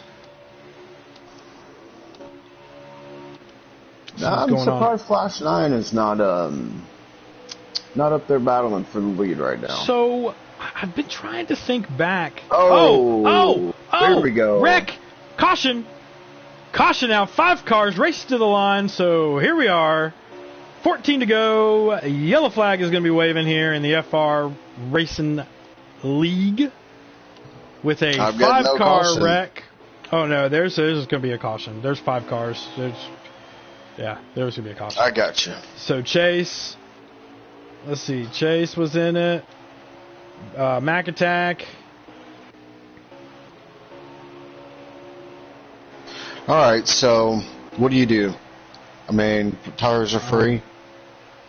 I'm surprised Flash 9 is not up there battling for the lead right now. So I've been trying to think back. Oh, there we go. Wreck! Caution now. 5 cars race to the line. So here we are. 14 to go. A yellow flag is going to be waving here in the FR Racing League with a 5-car wreck. Oh no, there's going to be a caution. There's 5 cars. There's going to be a caution. I got you. So Chase, let's see. Chase was in it. Mac Attack. All right, so what do? I mean, tires are free.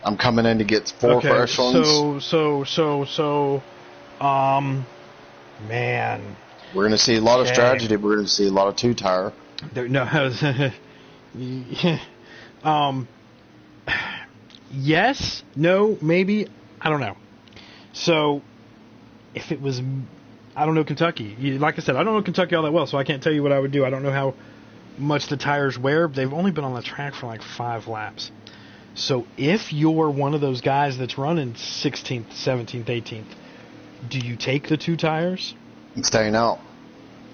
I'm coming in to get 4 fresh ones. So, man. We're going to see a lot of strategy. We're going to see a lot of 2-tire. Yes, no, maybe, I don't know. So, if it was, I don't know Kentucky. Like I said, I don't know Kentucky all that well, so I can't tell you what I would do. I don't know how much the tires wear. They've only been on the track for like 5 laps. So if you're one of those guys that's running 16th, 17th, 18th, do you take the 2 tires? I'm staying out.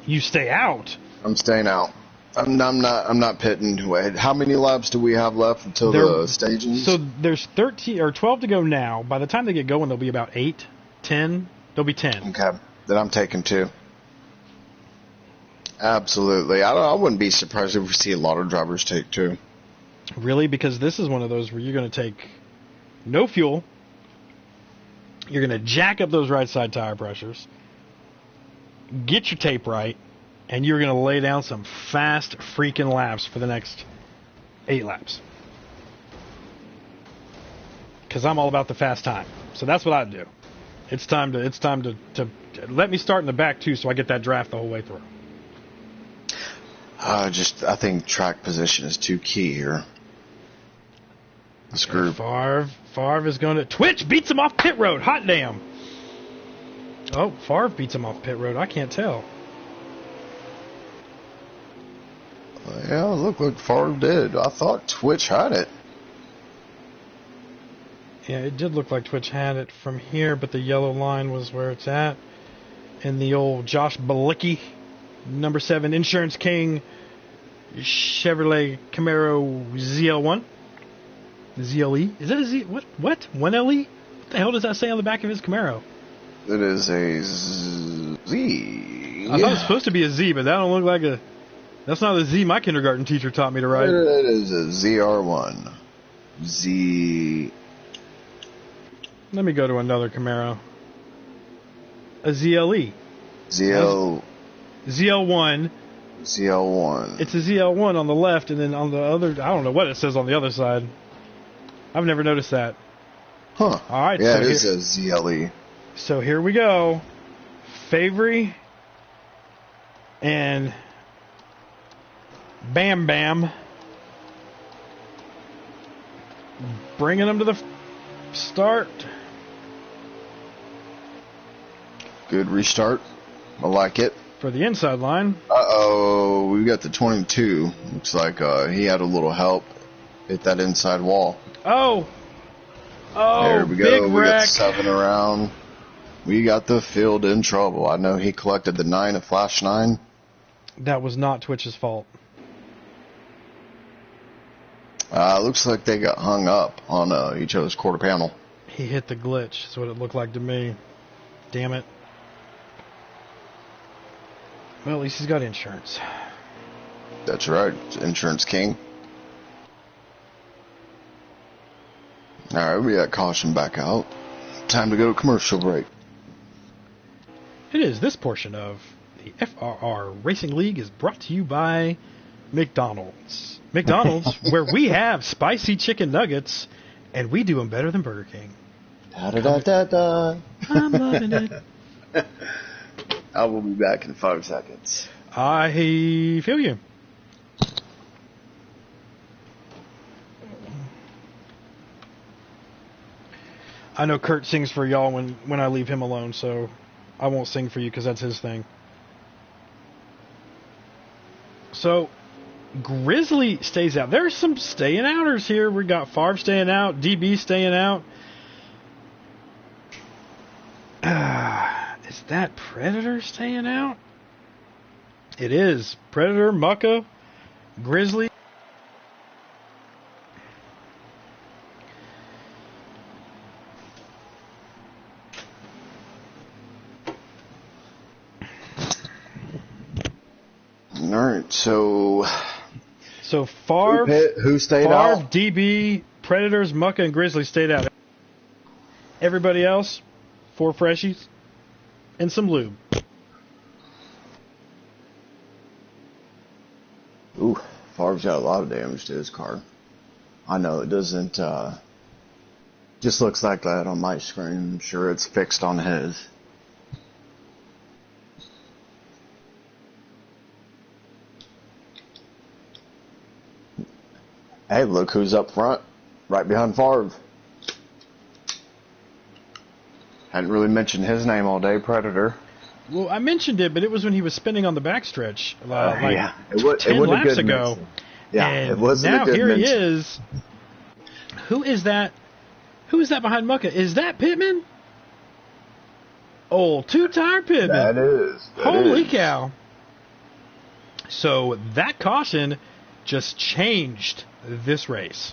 You stay out? I'm staying out. I'm not pitting. How many laps do we have left until the staging? So there's 13 or 12 to go now. By the time they get going, there'll be about 8, 10. There'll be 10. Okay. Then I'm taking 2. Absolutely. I wouldn't be surprised if we see a lot of drivers take 2. Really? Because this is one of those where you're going to take no fuel. You're going to jack up those right side tire pressures. Get your tape right. And you're going to lay down some fast freaking laps for the next 8 laps. Because I'm all about the fast time. So that's what I'd do. It's time to let me start in the back too, so I get that draft the whole way through. I think track position is too key here. This group. Favre is going to... Twitch beats him off pit road. Hot damn. Oh, Favre beats him off pit road. I can't tell. Yeah, look what Favre did. I thought Twitch had it. Yeah, it did look like Twitch had it from here, but the yellow line was where it's at. And the old Josh Balicki, number 7 Insurance King Chevrolet Camaro ZL1. ZLE? Is that a Z? What? 1LE? What the hell does that say on the back of his Camaro? It is a Z. I thought it was supposed to be a Z, but that don't look like a... That's not the Z my kindergarten teacher taught me to write. It is a ZR1. Z... Let me go to another Camaro. A ZLE. ZL... ZL1. ZL1. It's a ZL1 on the left, and then on the other... I don't know what it says on the other side. I've never noticed that. Huh. All right. Yeah, so it is a ZLE. So here we go. Favory and Bam Bam bringing them to the start. Good restart. I like it. For the inside line. Uh-oh, we got the 22. Looks like he had a little help. Hit that inside wall. Oh, there we go. Big We wreck. got 7 around. We got the field in trouble. I know he collected the 9 at Flash 9. That was not Twitch's fault. Looks like they got hung up on each other's quarter panel. He hit the glitch. That's what it looked like to me. Damn it. Well, at least he's got insurance. That's right. Insurance king. All right, we got caution back out. Time to go to commercial break. It is. This portion of the FRR Racing League is brought to you by McDonald's. McDonald's, where we have spicy chicken nuggets, and we do them better than Burger King. Da-da-da-da-da. I'm loving it. I will be back in 5 seconds. I feel you. I know Kurt sings for y'all when I leave him alone, so I won't sing for you because that's his thing. So, Grizzly stays out. There's some staying outers here. We got Favre staying out, DB staying out. Is that Predator staying out? It is. Predator, Mucka, Grizzly. All right, so Favre, who stayed Favre, out? DB, Predators, Mucka, and Grizzly stayed out. Everybody else, 4 freshies and some lube. Ooh, Favre's got a lot of damage to his car. I know it doesn't, just looks like that on my screen. I'm sure it's fixed on his. Hey, look who's up front, right behind Favre. Hadn't really mentioned his name all day, Predator. Well, I mentioned it, but it was when he was spinning on the backstretch, Yeah, it 10 would laps ago. Mention. Yeah, and it wasn't now a good here mention. he is. Who is that? Who is that behind Mucka? Is that Pittman? Oh, 2-tire Pittman. That is. Holy cow. So that caution just changed this race.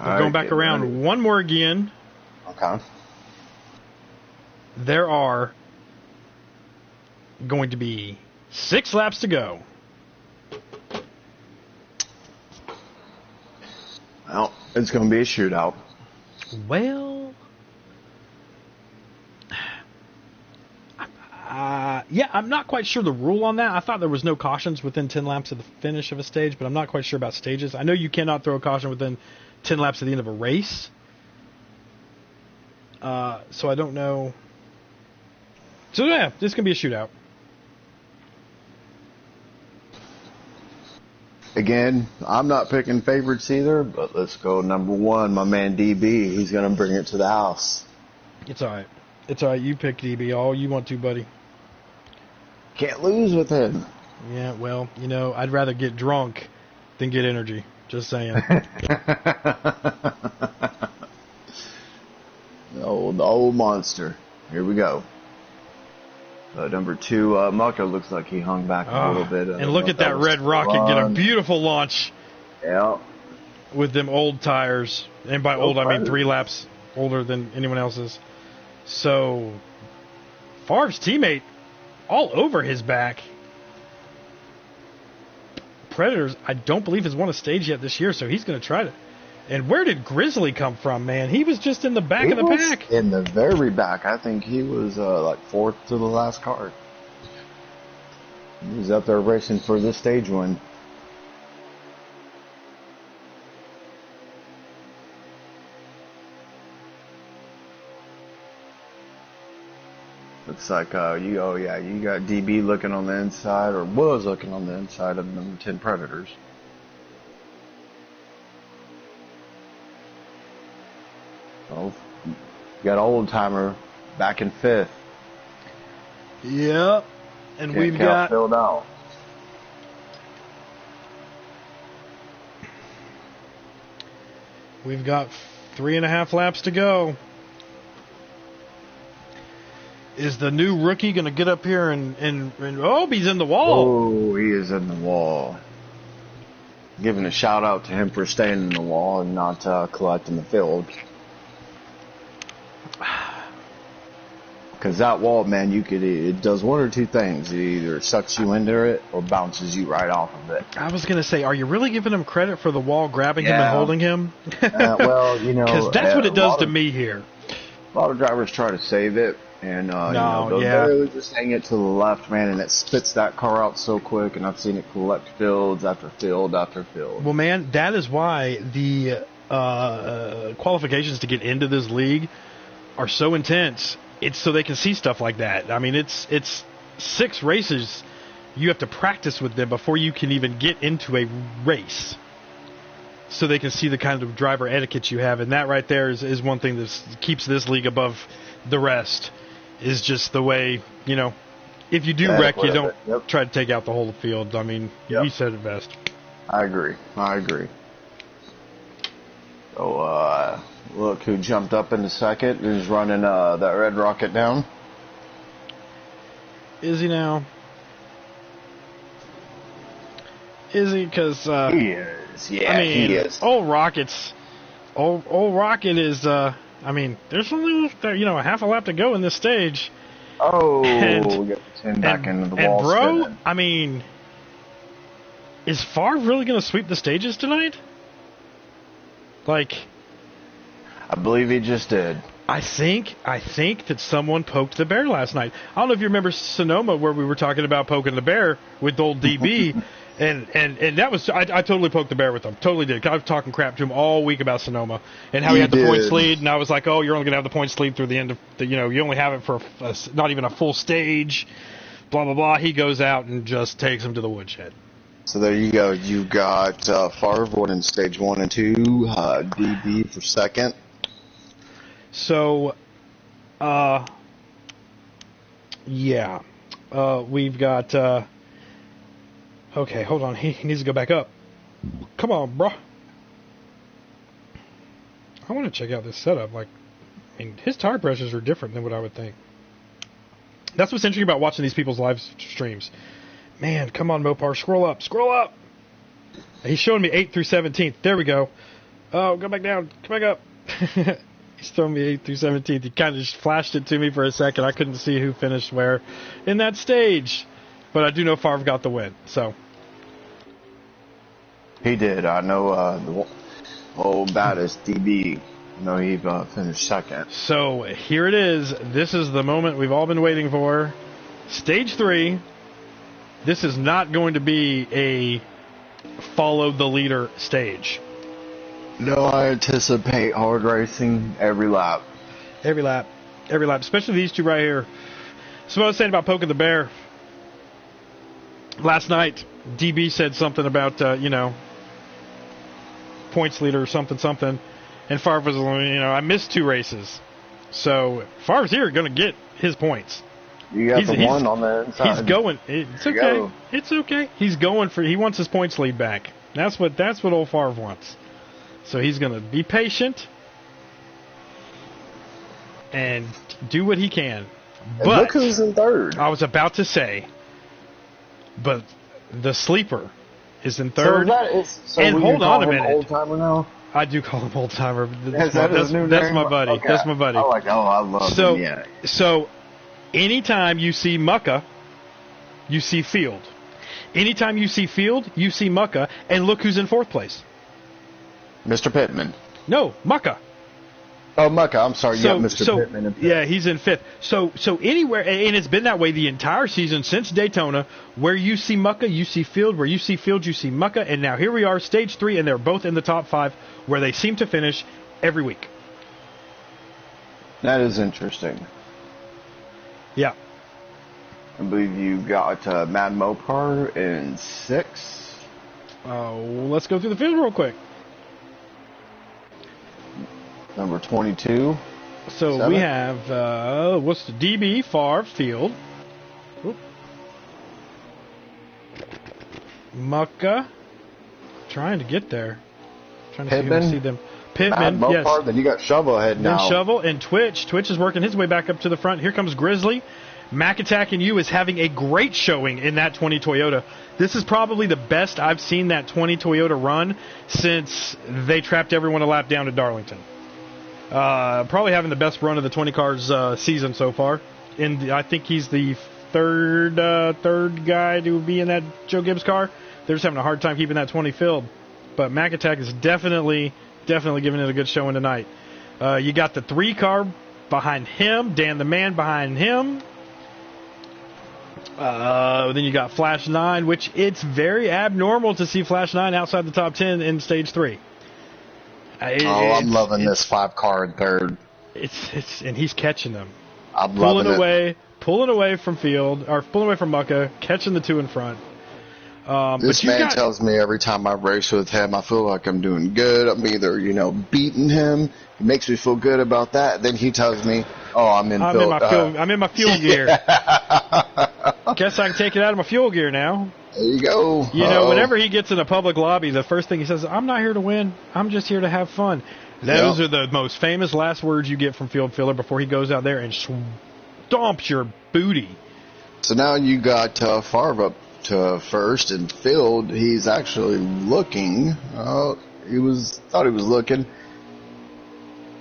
We're going back around one more again. Okay. There are going to be 6 laps to go. Well, it's going to be a shootout. Well, yeah, I'm not quite sure the rule on that. I thought there was no cautions within 10 laps of the finish of a stage, but I'm not quite sure about stages. I know you cannot throw a caution within 10 laps at the end of a race. So I don't know. So yeah, this can be a shootout. Again, I'm not picking favorites either, but let's go number 1, my man DB. He's going to bring it to the house. It's all right. It's all right. You pick DB all you want to, buddy. Can't lose with him. Yeah, well, you know, I'd rather get drunk than get energy. Just saying. The old monster. Here we go. Number 2, Mucka looks like he hung back a little bit. And look at that red rocket get a beautiful launch. Yeah. With them old tires. And by old, I mean 3 laps older than anyone else's. So, Favre's teammate all over his back. Predators, I don't believe has won a stage yet this year, so he's going to try to. And where did Grizzly come from, man? He was just in the back of the pack. In the very back. I think he was like 4th to the last car. He was up there racing for this stage win. Looks like you got DB looking on the inside, or was looking on the inside of number 10 Predators. Oh, you got Old Timer back in 5th. Yep. And Can't count filled out. We've got 3.5 laps to go. Is the new rookie going to get up here and oh, he's in the wall. Oh, he is in the wall. Giving a shout out to him for staying in the wall and not collecting the field. Oh, you got old timer back in 5th. We've got 3.5 laps to go. Is the new rookie going to get up here and oh, he's in the wall. Giving a shout out to him for staying in the wall and not collecting the field. Because that wall, man, it does one or two things. It either sucks you into it or bounces you right off of it. I was going to say, are you really giving him credit for the wall grabbing him and holding him? Well, you know. Because that's what it does to me here. A lot of drivers try to save it, and they'll barely just hang it to the left, man, and it spits that car out so quick, and I've seen it collect fields after field after field. Well, man, that is why the qualifications to get into this league are so intense. It's so they can see stuff like that. I mean, it's 6 races. You have to practice with them before you can even get into a race, so they can see the kind of driver etiquette you have. And that right there is one thing that keeps this league above the rest, is just the way, if you do wreck, you don't try to take out the whole field. I mean, you said it best. I agree. So, look who jumped up in the second, who's running that red rocket down. Is he now? Is he? Because he is. Yeah, I mean, he is. Old Rocket is. I mean, there's only a half a lap to go in this stage. Oh, we got the 10 back into the wall. And bro, spinning. I mean, is Favre really going to sweep the stages tonight? Like, I believe he just did. I think that someone poked the bear last night. I don't know if you remember Sonoma, where we were talking about poking the bear with old DB, and that was I totally poked the bear with him. Totally did. I was talking crap to him all week about Sonoma and how he had the points lead, and I was like, oh, you're only going to have the points lead through the end of the, you only have it for not even a full stage. Blah blah blah. He goes out and just takes him to the woodshed. So there you go. You got Favre winning stage 1 and 2, DB for second. So, we've got, okay, hold on, he needs to go back up. Come on, bro. I want to check out this setup. Like, I mean, his tire pressures are different than what I would think. That's what's interesting about watching these people's live streams. Man, come on, Mopar, scroll up. He's showing me 8th through 17th. There we go. Oh, go back down, come back up. He's throwing me 8th through 17th. He kind of just flashed it to me for a second. I couldn't see who finished where in that stage. But I do know Favre got the win. So he did. I know the old baddest DB. I know he finished second. So here it is. This is the moment we've all been waiting for. Stage 3. This is not going to be a follow the leader stage. No, I anticipate hard racing every lap. Every lap. Especially these two right here. So what I was saying about poking the bear. Last night, DB said something about, points leader or something. And Favre was, I missed 2 races. So Favre's here going to get his points. You got the one on the inside. He's going. It's okay. Go. It's okay. He's going for. He wants his points lead back. That's what old Favre wants. So he's going to be patient and do what he can. But look who's in third. I was about to say, but the sleeper is in third. So and hold on a minute. Old timer now? I do call him old timer. That's my buddy. Okay. That's my buddy. I love him. Yeah. So anytime you see Mucka, you see Field. Anytime you see Field, you see Mucka. And look who's in 4th place. Mr. Pittman. No, Mucka. Oh, Mucka. I'm sorry. Mr. Pittman. Yeah, he's in 5th. So anywhere, and it's been that way the entire season since Daytona, where you see Mucka, you see Field. Where you see Field, you see Mucka. And now here we are, stage 3, and they're both in the top 5, where they seem to finish every week. That is interesting. Yeah. I believe you got Mad Mopar in 6. Let's go through the field real quick. Number 22. So 7. we have, what's the DB, Favre, Field. Oop. Mucka. Trying to get there. Trying to see them. Pittman, Mad yes. Mopar, then you got Shovel ahead now. Then Shovel and Twitch. Twitch is working his way back up to the front. Here comes Grizzly. Mac Attack and You is having a great showing in that 20 Toyota. This is probably the best I've seen that 20 Toyota run since they trapped everyone a lap down to Darlington. Probably having the best run of the 20 cars season so far. and I think he's the third guy to be in that Joe Gibbs car. They're just having a hard time keeping that 20 filled. But Mac Attack is definitely giving it a good showing tonight. You got the 3 car behind him, Dan the Man behind him. Then you got Flash 9, which it's very abnormal to see Flash 9 outside the top 10 in Stage 3. I'm loving this 5 car in third. And he's catching them. I'm loving it. Pulling away from field, or pulling away from Mucka, catching the 2 in front. This man tells me every time I race with him, I feel like I'm doing good. I'm either, beating him. He makes me feel good about that. Then he tells me, I'm in my fuel gear. Guess I can take it out of my fuel gear now. There you go. Whenever he gets in a public lobby, the first thing he says, I'm not here to win. I'm just here to have fun. Those are the most famous last words you get from Field Filler before he goes out there and stomps your booty. So now you got Favre up to first, and Field, he's actually looking. Thought he was looking.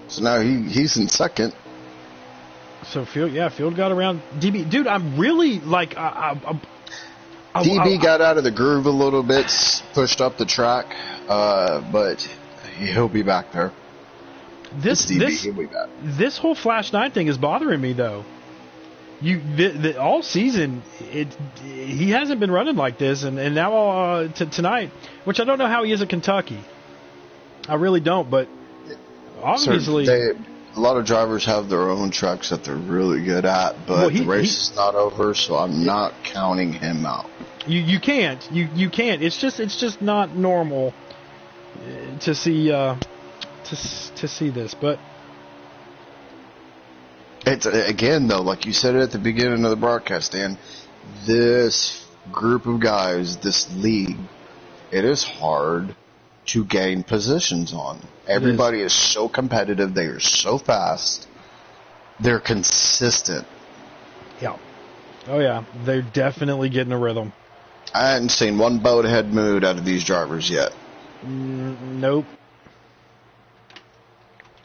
So now he's in second. So Field got around DB. Dude, I'm really like DB got out of the groove a little bit, pushed up the track, but he'll be back there. He'll be back. This whole Flash 9 thing is bothering me though. All season, he hasn't been running like this, and now tonight, which I don't know how he is at Kentucky. I really don't, but obviously, a lot of drivers have their own trucks that they're really good at, but the race is not over, so I'm not counting him out. You can't. You can't. It's just not normal to see this, but. It's again though, like you said it at the beginning of the broadcast, Dan. This group of guys, this league, it is hard to gain positions on. Everybody is so competitive. They are so fast. They're consistent. Yeah. Oh yeah, they're definitely getting a rhythm. I hadn't seen one boat head mood out of these drivers yet. Nope.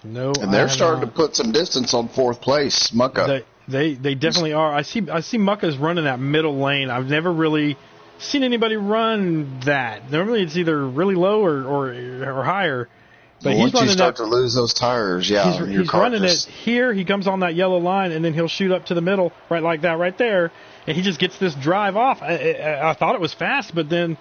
No, and they're starting to put some distance on 4th place, Mucka. They definitely are. I see Mucka's running that middle lane. I've never really seen anybody run that. Normally it's either really low or higher. But once you start to lose those tires, he's running it here. He comes on that yellow line, and then he'll shoot up to the middle, right like that, right there, and he just gets this drive off. I thought it was fast, but then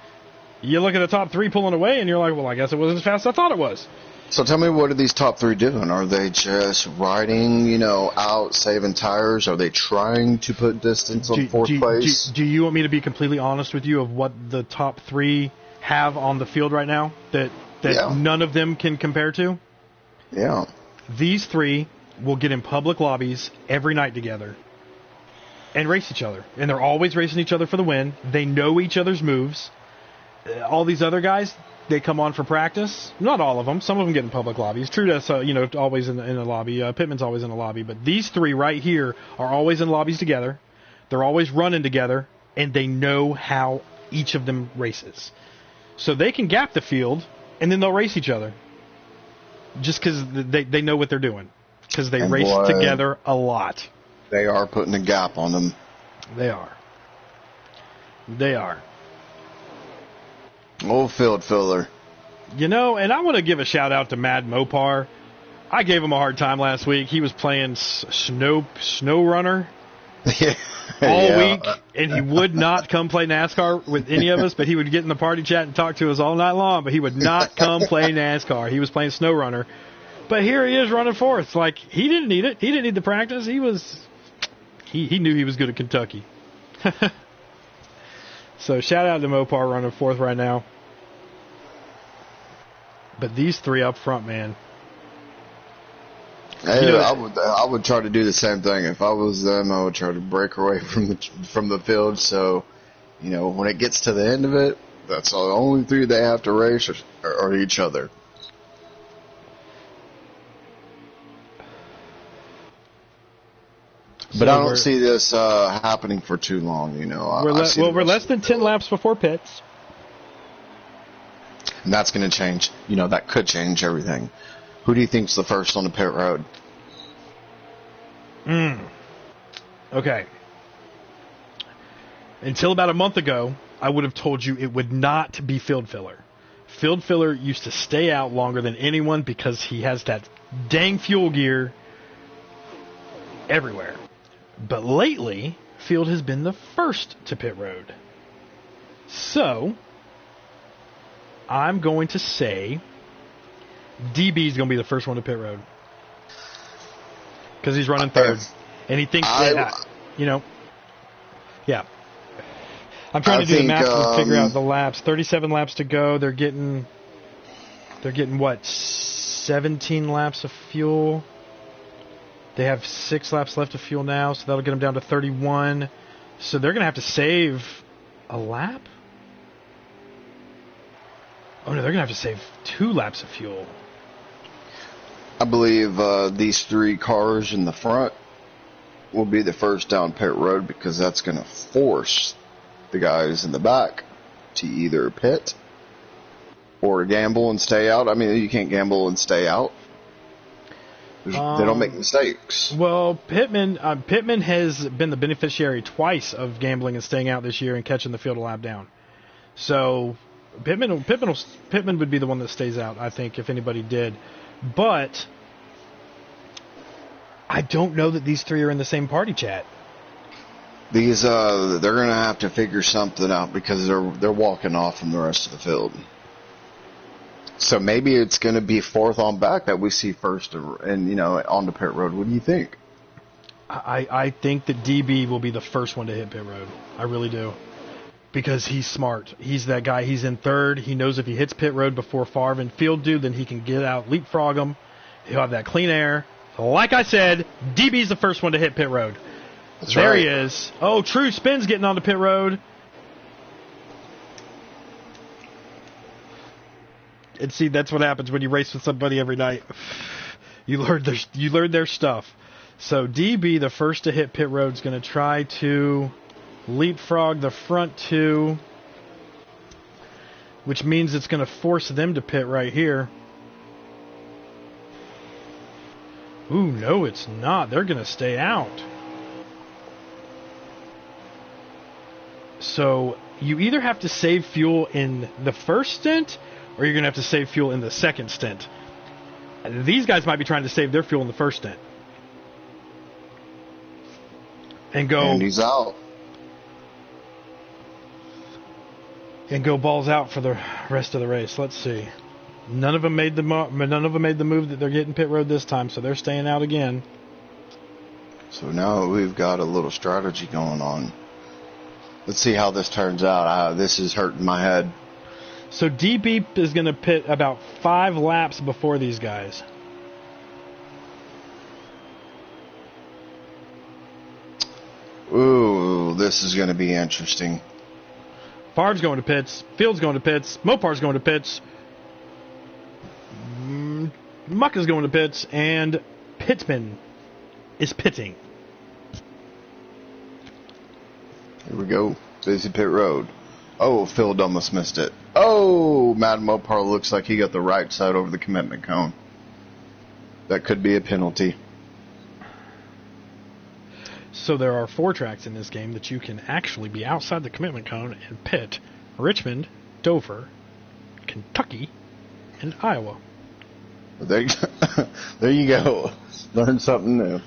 you look at the top 3 pulling away, and you're like, well, I guess it wasn't as fast as I thought it was. So tell me, what are these top 3 doing? Are they just riding, out, saving tires? Are they trying to put distance on 4th place? Do you want me to be completely honest with you of what the top 3 have on the field right now that none of them can compare to? Yeah. These 3 will get in public lobbies every night together and race each other. And they're always racing each other for the win. They know each other's moves. All these other guys, they come on for practice. Not all of them. Some of them get in public lobbies. Trudeth's, always in a lobby. Pittman's always in a lobby. But these 3 right here are always in lobbies together. They're always running together, and they know how each of them races. So they can gap the field, and then they'll race each other. Just because they know what they're doing. Because they race together a lot. They are putting a gap on them. They are. Old Field Filler. And I want to give a shout out to Mad Mopar. I gave him a hard time last week. He was playing Snow Runner all week, and he would not come play NASCAR with any of us, but he would get in the party chat and talk to us all night long, but he would not come play NASCAR. He was playing Snow Runner. But here he is running 4th. Like, he didn't need it. He didn't need the practice. He knew he was good at Kentucky. So shout out to Mopar running 4th right now. But these 3 up front, man. Hey, I would try to do the same thing. If I was them, I would try to break away from the field. So, when it gets to the end of it, that's the only 3 they have to race are each other. But I don't see this happening for too long. We're less than 10 laps before pits. And that's going to change. That could change everything. Who do you think's the first on the pit road? Okay. Until about a month ago, I would have told you it would not be field filler. Field filler used to stay out longer than anyone because he has that dang fuel gear everywhere. But lately, field has been the first to pit road. So, I'm going to say DB is going to be the first one to pit road. Because he's running third. And he thinks that, yeah. I'm trying to do the math to figure out the laps. 37 laps to go. They're getting what? 17 laps of fuel. They have 6 laps left of fuel now, so that'll get them down to 31. So they're going to have to save a lap? Oh, no, they're going to have to save 2 laps of fuel. I believe these 3 cars in the front will be the first down pit road because that's going to force the guys in the back to either pit or gamble and stay out. I mean, you can't gamble and stay out. They don't make mistakes. Well, Pittman has been the beneficiary twice of gambling and staying out this year and catching the field a lap down. So Pittman would be the one that stays out, I think, if anybody did. But I don't know that these 3 are in the same party chat. These they're going to have to figure something out because they're walking off from the rest of the field. So maybe it's going to be fourth on back that we see first and on the pit road. What do you think? I think that DB will be the first one to hit pit road. I really do. Because he's smart. He's that guy. He's in third. He knows if he hits pit road before Favre and Field do, then he can get out, leapfrog him. He'll have that clean air. So like I said, DB's the first one to hit pit road. That's there right. He is. Oh, True Spin's getting on the pit road. And see, that's what happens when you race with somebody every night. You learn their stuff. So DB, the first to hit pit road, is going to try to leapfrog the front 2, which means it's going to force them to pit right here. Ooh, no, it's not. They're going to stay out. So you either have to save fuel in the first stint, or you're going to have to save fuel in the second stint. These guys might be trying to save their fuel in the first stint. And go. And he's out. And go balls out for the rest of the race. Let's see. None of them made the move that they're getting pit road this time, so they're staying out again. So now we've got a little strategy going on. Let's see how this turns out. This is hurting my head. So DB is going to pit about 5 laps before these guys. Ooh, this is going to be interesting. Favre's going to pits. Field's going to pits. Mopar's going to pits. Muck is going to pits. And Pittman is pitting. Here we go. Busy pit road. Oh, Phil almost missed it. Oh, Mad Mopar looks like he got the right side over the commitment cone. That could be a penalty. So there are 4 tracks in this game that you can actually be outside the commitment cone and pit: Richmond, Dover, Kentucky, and Iowa. There you go. Learn something new.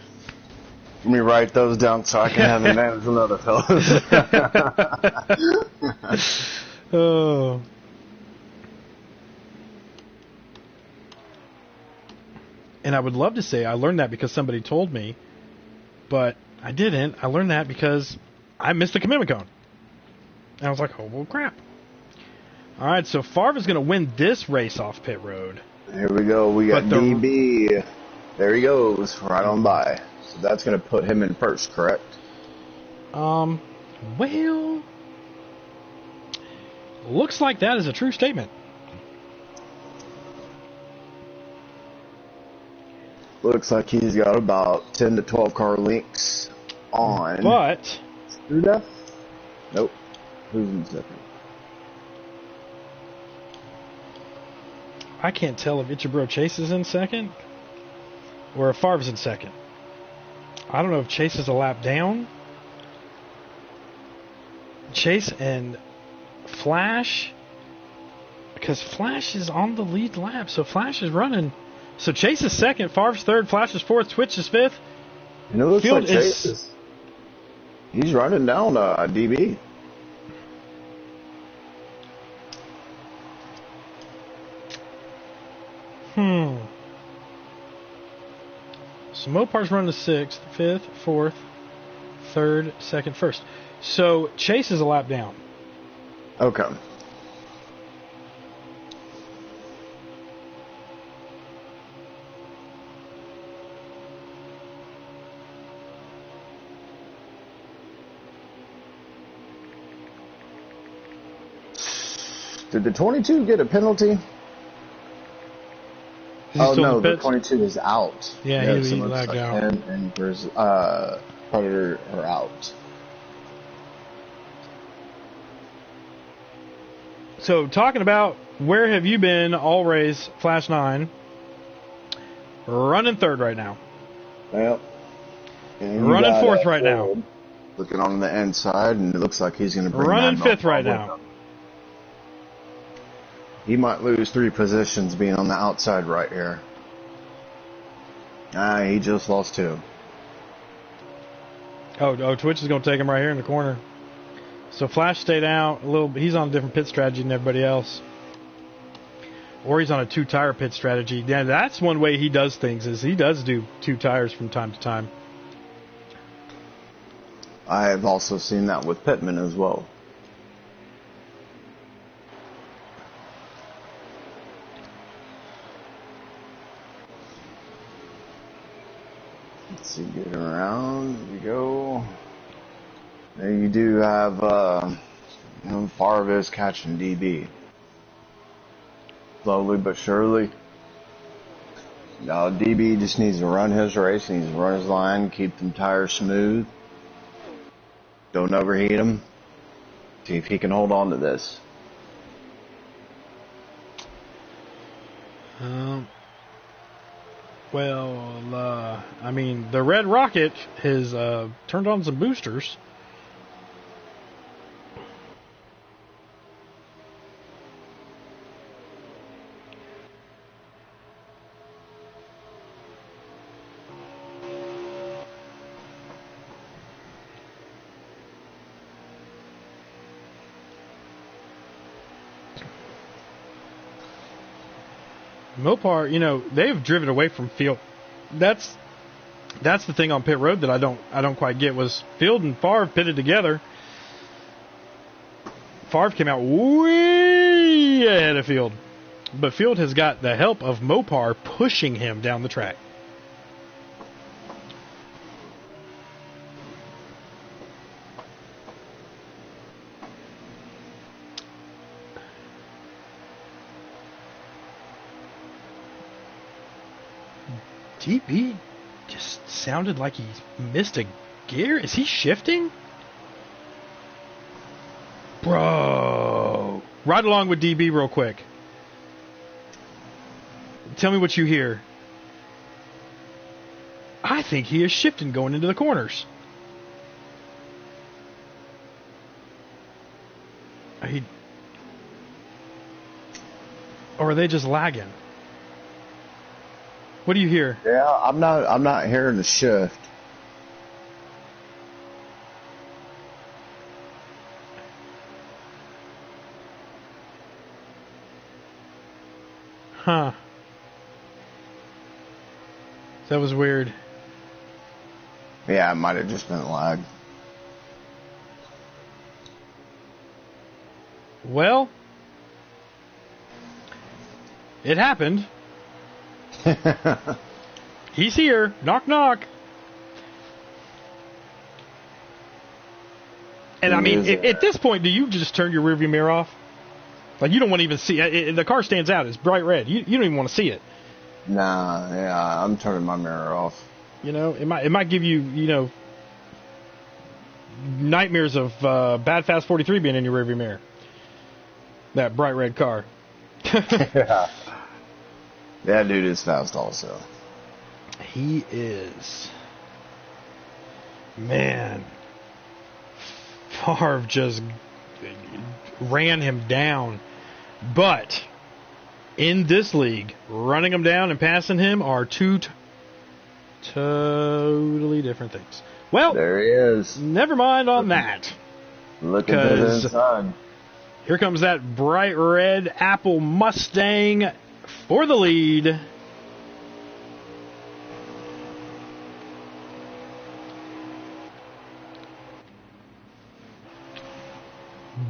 Let me write those down so I can have an answer another fellas. Oh. And I would love to say I learned that because somebody told me, but I didn't. I learned that because I missed the commitment cone. And I was like, oh, well, crap. All right, so Favre is going to win this race off pit road. Here we go. We got DB. There he goes, right on by. So that's going to put him in first, correct? Well, looks like that is a true statement. Looks like he's got about 10 to 12 car links on. But Screwed Nope. Who's in second? I can't tell if Itchabro Chase is in second or if Favre's in second. I don't know if Chase is a lap down Chase and Flash, because Flash is on the lead lap, so Flash is running. So Chase is second, Favre's third, Flash is fourth, Twitch is fifth. And it looks Field like Chase is... He's running down DB. So Mopar's running sixth, fifth, fourth, third, second, first. So Chase is a lap down. Okay. Did the 22 get a penalty? Oh, no, the 22 is out. Yeah, he lagged out. And there's Predator are out. So, talking about where have you been all race, Flash 9, running third right now. Yep. Running fourth right now. Looking on the inside, and it looks like he's going to bring running fifth right now. He might lose 3 positions being on the outside right here. He just lost 2. Oh, Twitch is going to take him right here in the corner. So Flash stayed out a little. He's on a different pit strategy than everybody else. Or he's on a 2-tire pit strategy. Yeah, that's one way he does things, is he does do 2 tires from time to time. I have also seen that with Pittman as well. Let's see, getting around, here we go. There you do have, Farvis catching DB. Slowly but surely. Now, DB just needs to run his race, he needs to run his line, keep them tires smooth. Don't overheat them. See if he can hold on to this. I mean, the Red Rocket has turned on some boosters. Mopar, they've driven away from Field. That's the thing on pit road that I don't quite get, was Field and Favre pitted together. Favre came out way ahead of Field, but Field has got the help of Mopar pushing him down the track. DB just sounded like he missed a gear. Is he shifting? Bro. Ride along with DB real quick. Tell me what you hear. I think he is shifting going into the corners. Or are they just lagging? What do you hear? Yeah, I'm not hearing the shift. Huh. That was weird. Yeah, it might have just been a lag. Well, it happened. He's here. Knock, knock. And I mean, at this point, do you just turn your rearview mirror off? Like, you don't want to even see it. The car stands out. It's bright red. You don't even want to see it. Nah, yeah, I'm turning my mirror off. It might give you, nightmares of Bad Fast 43 being in your rearview mirror. That bright red car. Yeah. That dude is fast also. He is. Man. Favre just ran him down. But in this league, running him down and passing him are two totally different things. Well, there he is. Never mind on that. Look at the inside. Here comes that bright red Apple Mustang for the lead.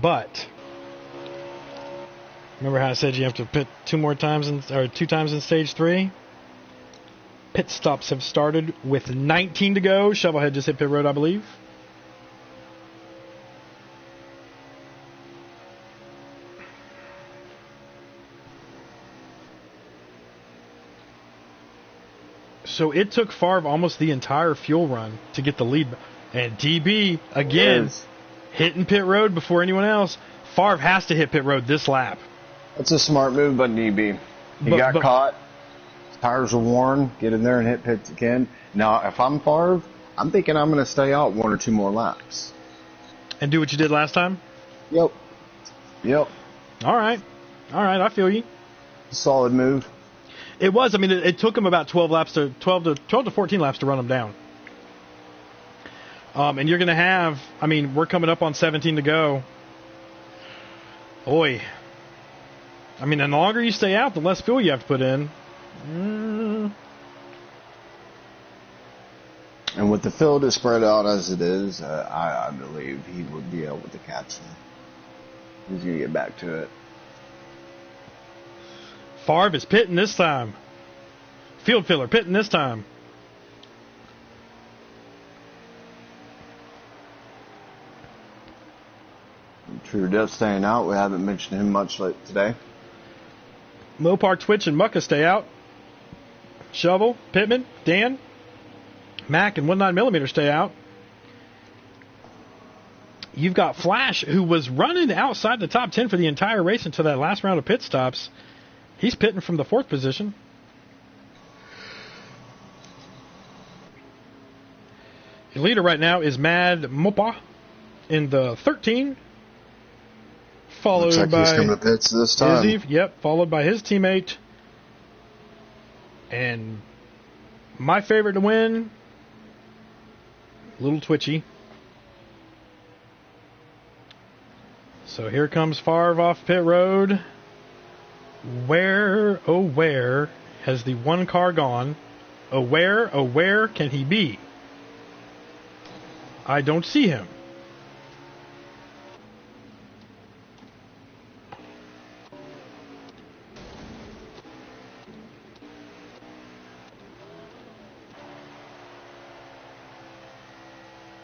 But remember how I said you have to pit two times in stage 3? Pit stops have started with 19 to go. Shovelhead just hit pit road, I believe. So it took Favre almost the entire fuel run to get the lead. And DB, again, hitting pit road before anyone else. Favre has to hit pit road this lap. That's a smart move by DB. He got caught. His tires were worn. Get in there and hit pits again. Now, if I'm Favre, I'm thinking I'm going to stay out 1 or 2 more laps. And do what you did last time? Yep. All right. I feel you. Solid move. It was. I mean, it took him about 12 to 14 laps to run him down. And you're going to have, I mean, we're coming up on 17 to go. Boy. I mean, the longer you stay out, the less fuel you have to put in. And with the field as spread out as it is, I believe he would be able to catch him. He's going to get back to it. Favre is pitting this time. Field filler pitting this time. True Death staying out. We haven't mentioned him much like today. Mopar, Twitch, and Mucka stay out. Shovel, Pittman, Dan, Mac, and 19mm stay out. You've got Flash, who was running outside the top 10 for the entire race until that last round of pit stops. He's pitting from the 4th position. Your leader right now is Mad Mopa in the 13. Followed looks like by he's coming to pits this time. Izzy, followed by his teammate. And my favorite to win, Little Twitchy. So here comes Favre off pit road. Where, oh where, has the one car gone? Oh where can he be? I don't see him.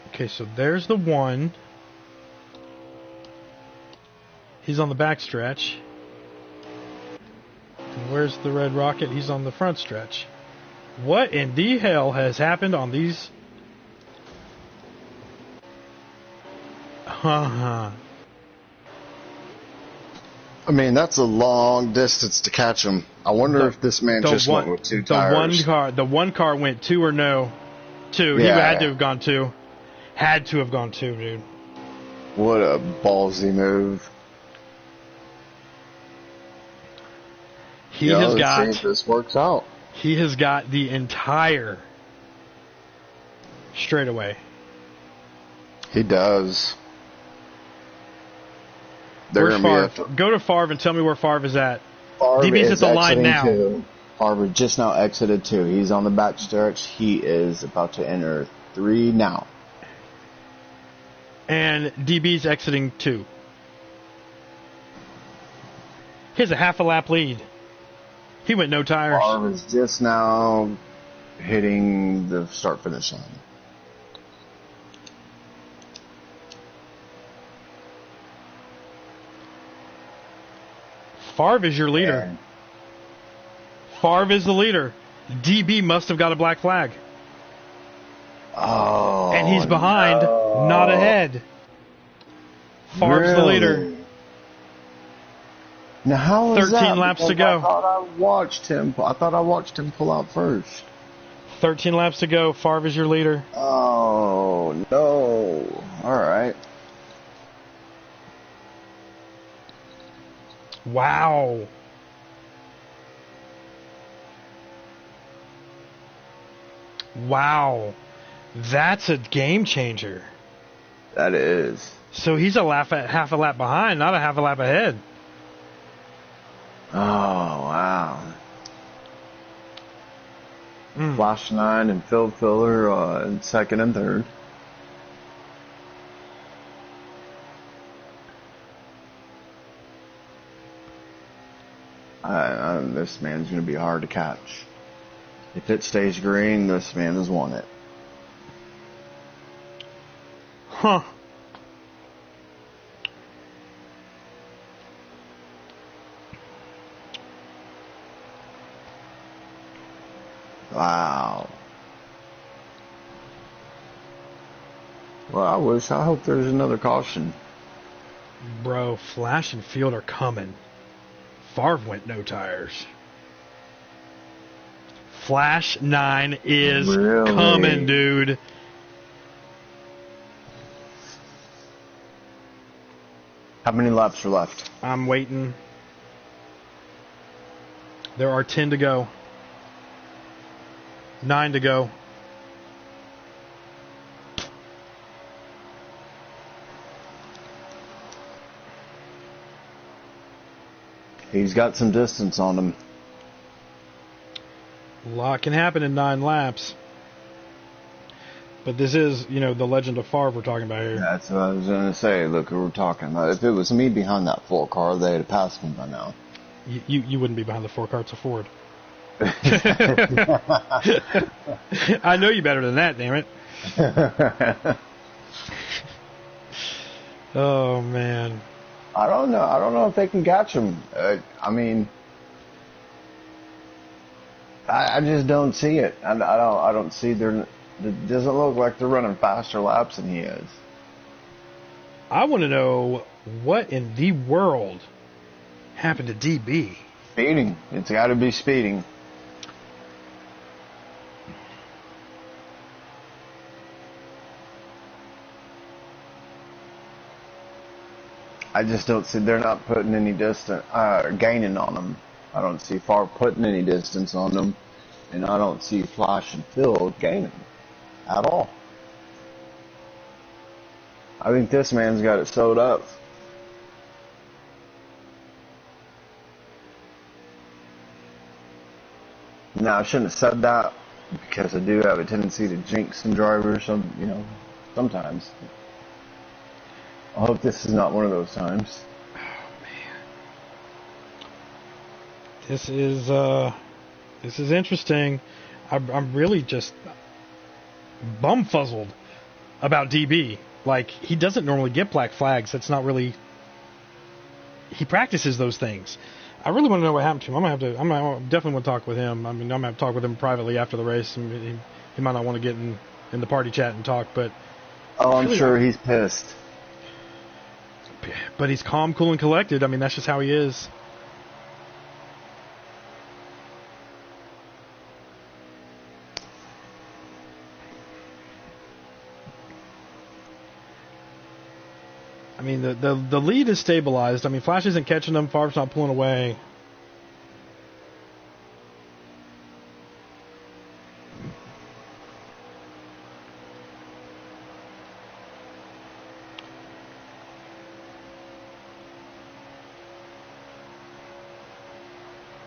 Okay, so there's the one. He's on the back stretch. And where's the red rocket? He's on the front stretch. What in the hell has happened on these? I mean, that's a long distance to catch him. I wonder if this man just went with 2 tires. The one car went 2 or no? 2. Yeah. He had to have gone 2. Had to have gone 2, dude. What a ballsy move. Let's see if this works out. He has got the entire straightaway. He does. Where's Favre? Go to Favre and tell me where Favre is at. Favre DB's is at the line now. 2. Favre just now exited 2. He's on the back stretch. He is about to enter 3 now. And DB's exiting 2. He has a half a lap lead. He went no tires. Favre is just now hitting the start-finish line. Favre is your leader. Yeah. Favre is the leader. DB must have got a black flag. Oh, and he's behind, not ahead. Favre's the leader. Now how is 13 laps to go. I thought I watched him pull out first. 13 laps to go. Favre is your leader. Oh no! All right. Wow. Wow. That's a game changer. That is. So he's half a lap behind, not a half a lap ahead. Oh, wow. Flash 9 and Phil Filler in second and third. This man's going to be hard to catch. If it stays green, this man has won it. Huh. Wow. Well, I hope there's another caution. Bro, Flash and Field are coming. Favre went no tires. Flash 9 is coming, dude. How many laps are left? I'm waiting. There are 10 to go. 9 to go. He's got some distance on him. A lot can happen in 9 laps. But this is, the legend of Favre we're talking about here. That's what I was going to say. Look who we're talking about. If it was me behind that 4 car, they'd have passed me by now. You wouldn't be behind the 4 car. It's a Ford. I know you better than that, damn it. Oh, man. I don't know if they can catch him. I just don't see it. I don't see it doesn't look like they're running faster laps than he is. I want to know what in the world happened to DB. Speeding. It's got to be speeding. I just don't see, they're not putting any distance, gaining on them. I don't see Favre putting any distance on them, and I don't see Flash and Phil gaining at all. I think this man's got it sewed up. Now, I shouldn't have said that because I do have a tendency to jinx some drivers, sometimes. I hope this is not one of those times. Oh, man. This is interesting. I'm really just bumfuzzled about DB. Like, he doesn't normally get black flags. That's not really... He practices those things. I really want to know what happened to him. I definitely want to talk with him. I'm going to have to talk with him privately after the race. He might not want to get in the party chat and talk, but... Oh, I'm sure he's pissed. But he's calm, cool, and collected. That's just how he is. The lead is stabilized. Flash isn't catching them. Favre's not pulling away.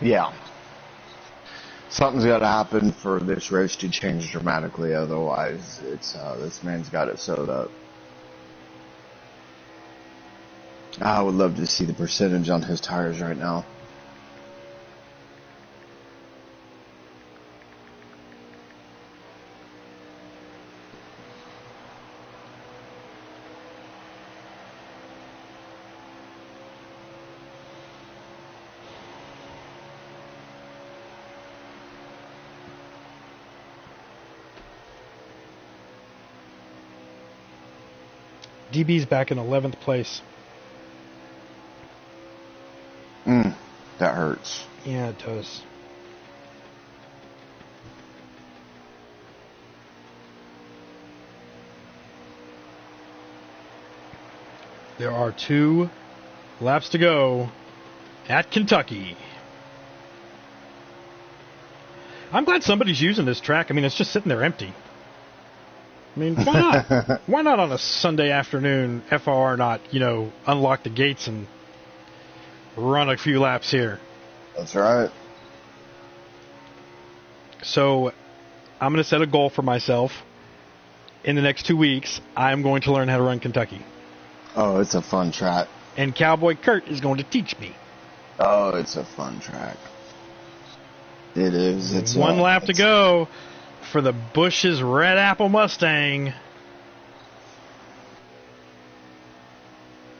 Yeah. Something's got to happen for this race to change dramatically. Otherwise, this man's got it sewed up. I would love to see the percentage on his tires right now. DB's back in 11th place. That hurts. Yeah, it does. There are 2 laps to go at Kentucky. I'm glad somebody's using this track. I mean, it's just sitting there empty. I mean, why not? Why not on a Sunday afternoon, FR not, unlock the gates and run a few laps here? That's right. So I'm going to set a goal for myself. In the next 2 weeks, I'm going to learn how to run Kentucky. Oh, it's a fun track. And Cowboy Kurt is going to teach me. Oh, it's a fun track. It is. It's one lap to go for the Bush's Red Apple Mustang.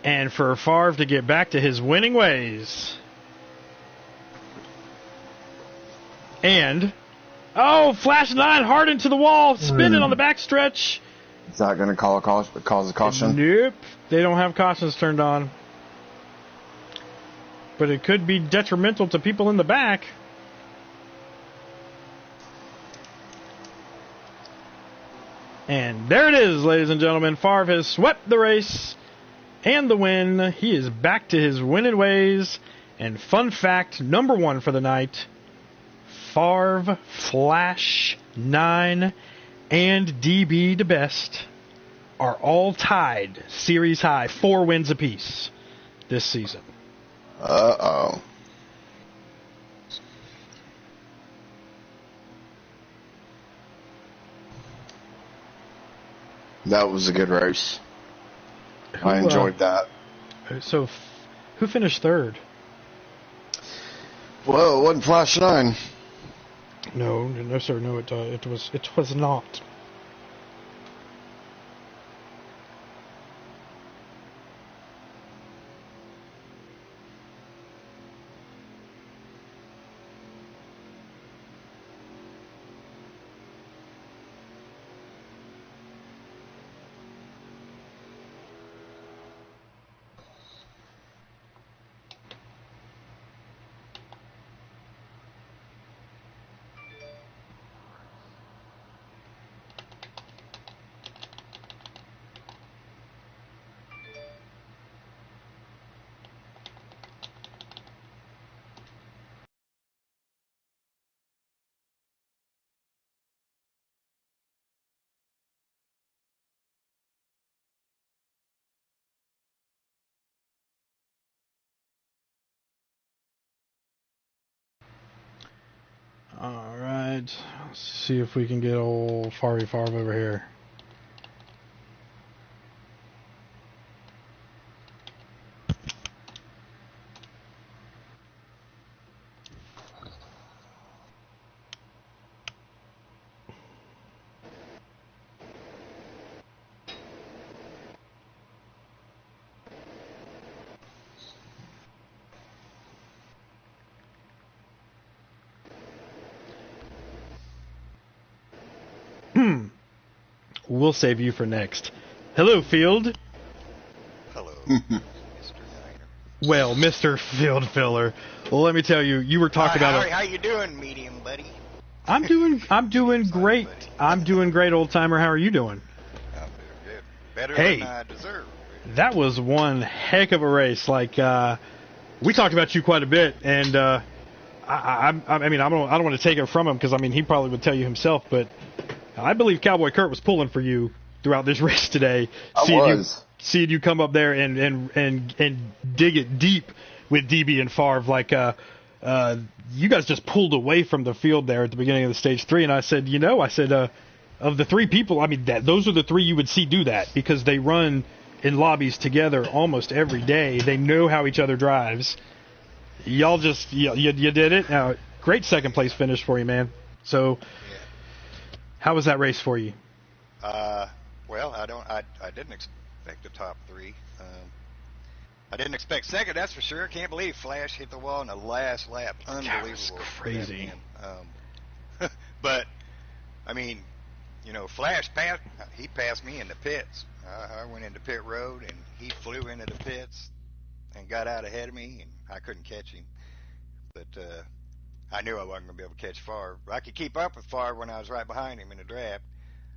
And for Favre to get back to his winning ways. And, Flash 9 hard into the wall, spinning on the backstretch. Is that going to cause a caution? Nope. They don't have cautions turned on. But it could be detrimental to people in the back. And there it is, ladies and gentlemen. Favre has swept the race and the win. He is back to his winning ways. And fun fact number 1 for the night, Favre, Flash 9, and DB DeBest are all tied series high, 4 wins apiece this season. Uh-oh. That was a good race. I enjoyed that. So, who finished third? Well, it wasn't Flash 9. No, sir. No, it was not. All right. Let's see if we can get old Favre over here. We'll save you for next. Hello, Field. Hello, Mr. Niner. Well, Mr. Field Filler. Well, let me tell you, you were talking about. How you doing, medium buddy? I'm doing great. I'm doing great, old timer. How are you doing? I'm doing good. Better Hey. than I deserve. That was one heck of a race. Like we talked about you quite a bit, and I mean, I don't want to take it from him because I mean he probably would tell you himself, but I believe Cowboy Kurt was pulling for you throughout this race today. Seeing you come up there and dig it deep with DB and Favre, like you guys just pulled away from the field there at the beginning of the stage 3, and I said, of the 3 people, I mean, those are the 3 you would see do that because they run in lobbies together almost every day. They know how each other drives. Y'all just you did it. Great second place finish for you, man. So, how was that race for you? Well, I didn't expect the top 3. I didn't expect second, that's for sure. Can't believe Flash hit the wall in the last lap. Unbelievable. That was crazy. But I mean, Flash passed me in the pits. I went into pit road and he flew into the pits and got out ahead of me, and I couldn't catch him. But I knew I wasn't going to be able to catch Favre. I could keep up with Favre when I was right behind him in the draft.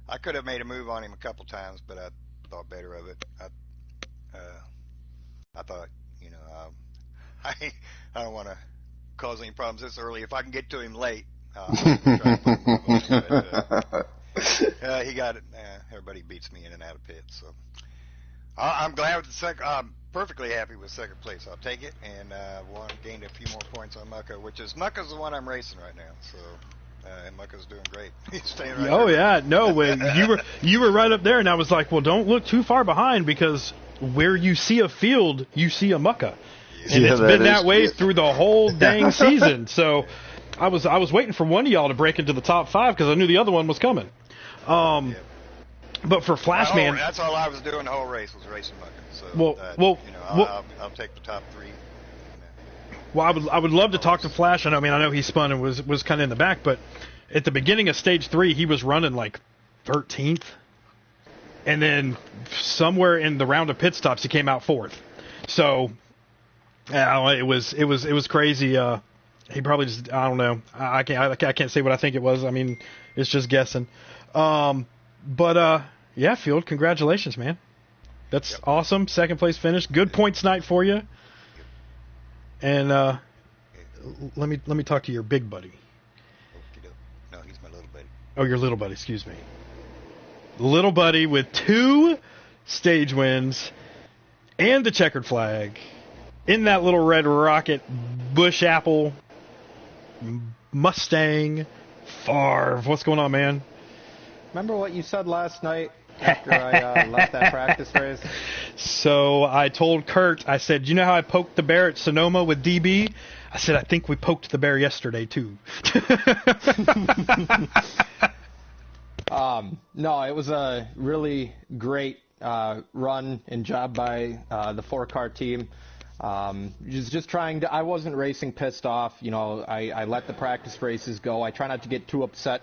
I could have made a move on him a couple times, but I thought better of it. I thought, I don't want to cause any problems this early. If I can get to him late, I'll try to put him up. But, he got it. Everybody beats me in and out of pits. So I'm glad with the second. I'm perfectly happy with second place. I'll take it, and gained a few more points on Mucka, Mucka's the one I'm racing right now. So. And Mucka's doing great. He's staying right Oh, there. yeah. No, when you were right up there, and I was like, well, don't look too far behind, because where you see a field, you see a Mucka. And it's been that way through the whole dang season. So I was waiting for one of y'all to break into the top 5, because I knew the other one was coming. But for Flash Man, that's all I was doing the whole race, was racing Mucka. So I'll take the top 3. Well, I would love to talk to Flash. I know he spun and was kind of in the back, but at the beginning of stage 3, he was running like 13th, and then somewhere in the round of pit stops, he came out 4th. So it was crazy. He probably just, I don't know. I can't say what I think it was. I mean, it's just guessing. But Field, congratulations, man. That's awesome. Second place finish. Good points night for you. And let me talk to your big buddy. No, he's my little buddy. Oh, your little buddy. Excuse me. Little buddy with 2 stage wins and the checkered flag in that little red rocket, bush apple, Mustang, Favre. What's going on, man? Remember what you said last night after I left that practice race? So I told Kurt, I said, you know how I poked the bear at Sonoma with DB? I said, I think we poked the bear yesterday, too. No, it was a really great run and job by the 4-car team. Just trying to, I wasn't racing pissed off. I let the practice races go. I try not to get too upset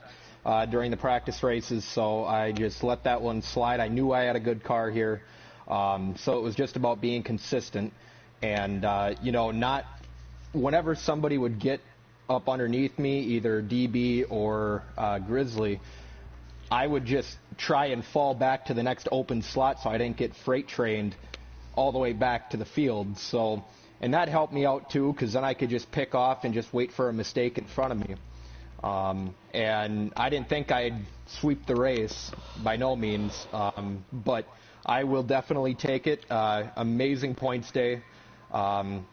during the practice races, so I just let that one slide. I knew I had a good car here, so it was just about being consistent. And, not whenever somebody would get up underneath me, either DB or Grizzly, I would just try and fall back to the next open slot so I didn't get freight trained all the way back to the field. So, and that helped me out too, because then I could just pick off and just wait for a mistake in front of me. And I didn't think I'd sweep the race, by no means, but I will definitely take it. Amazing points day.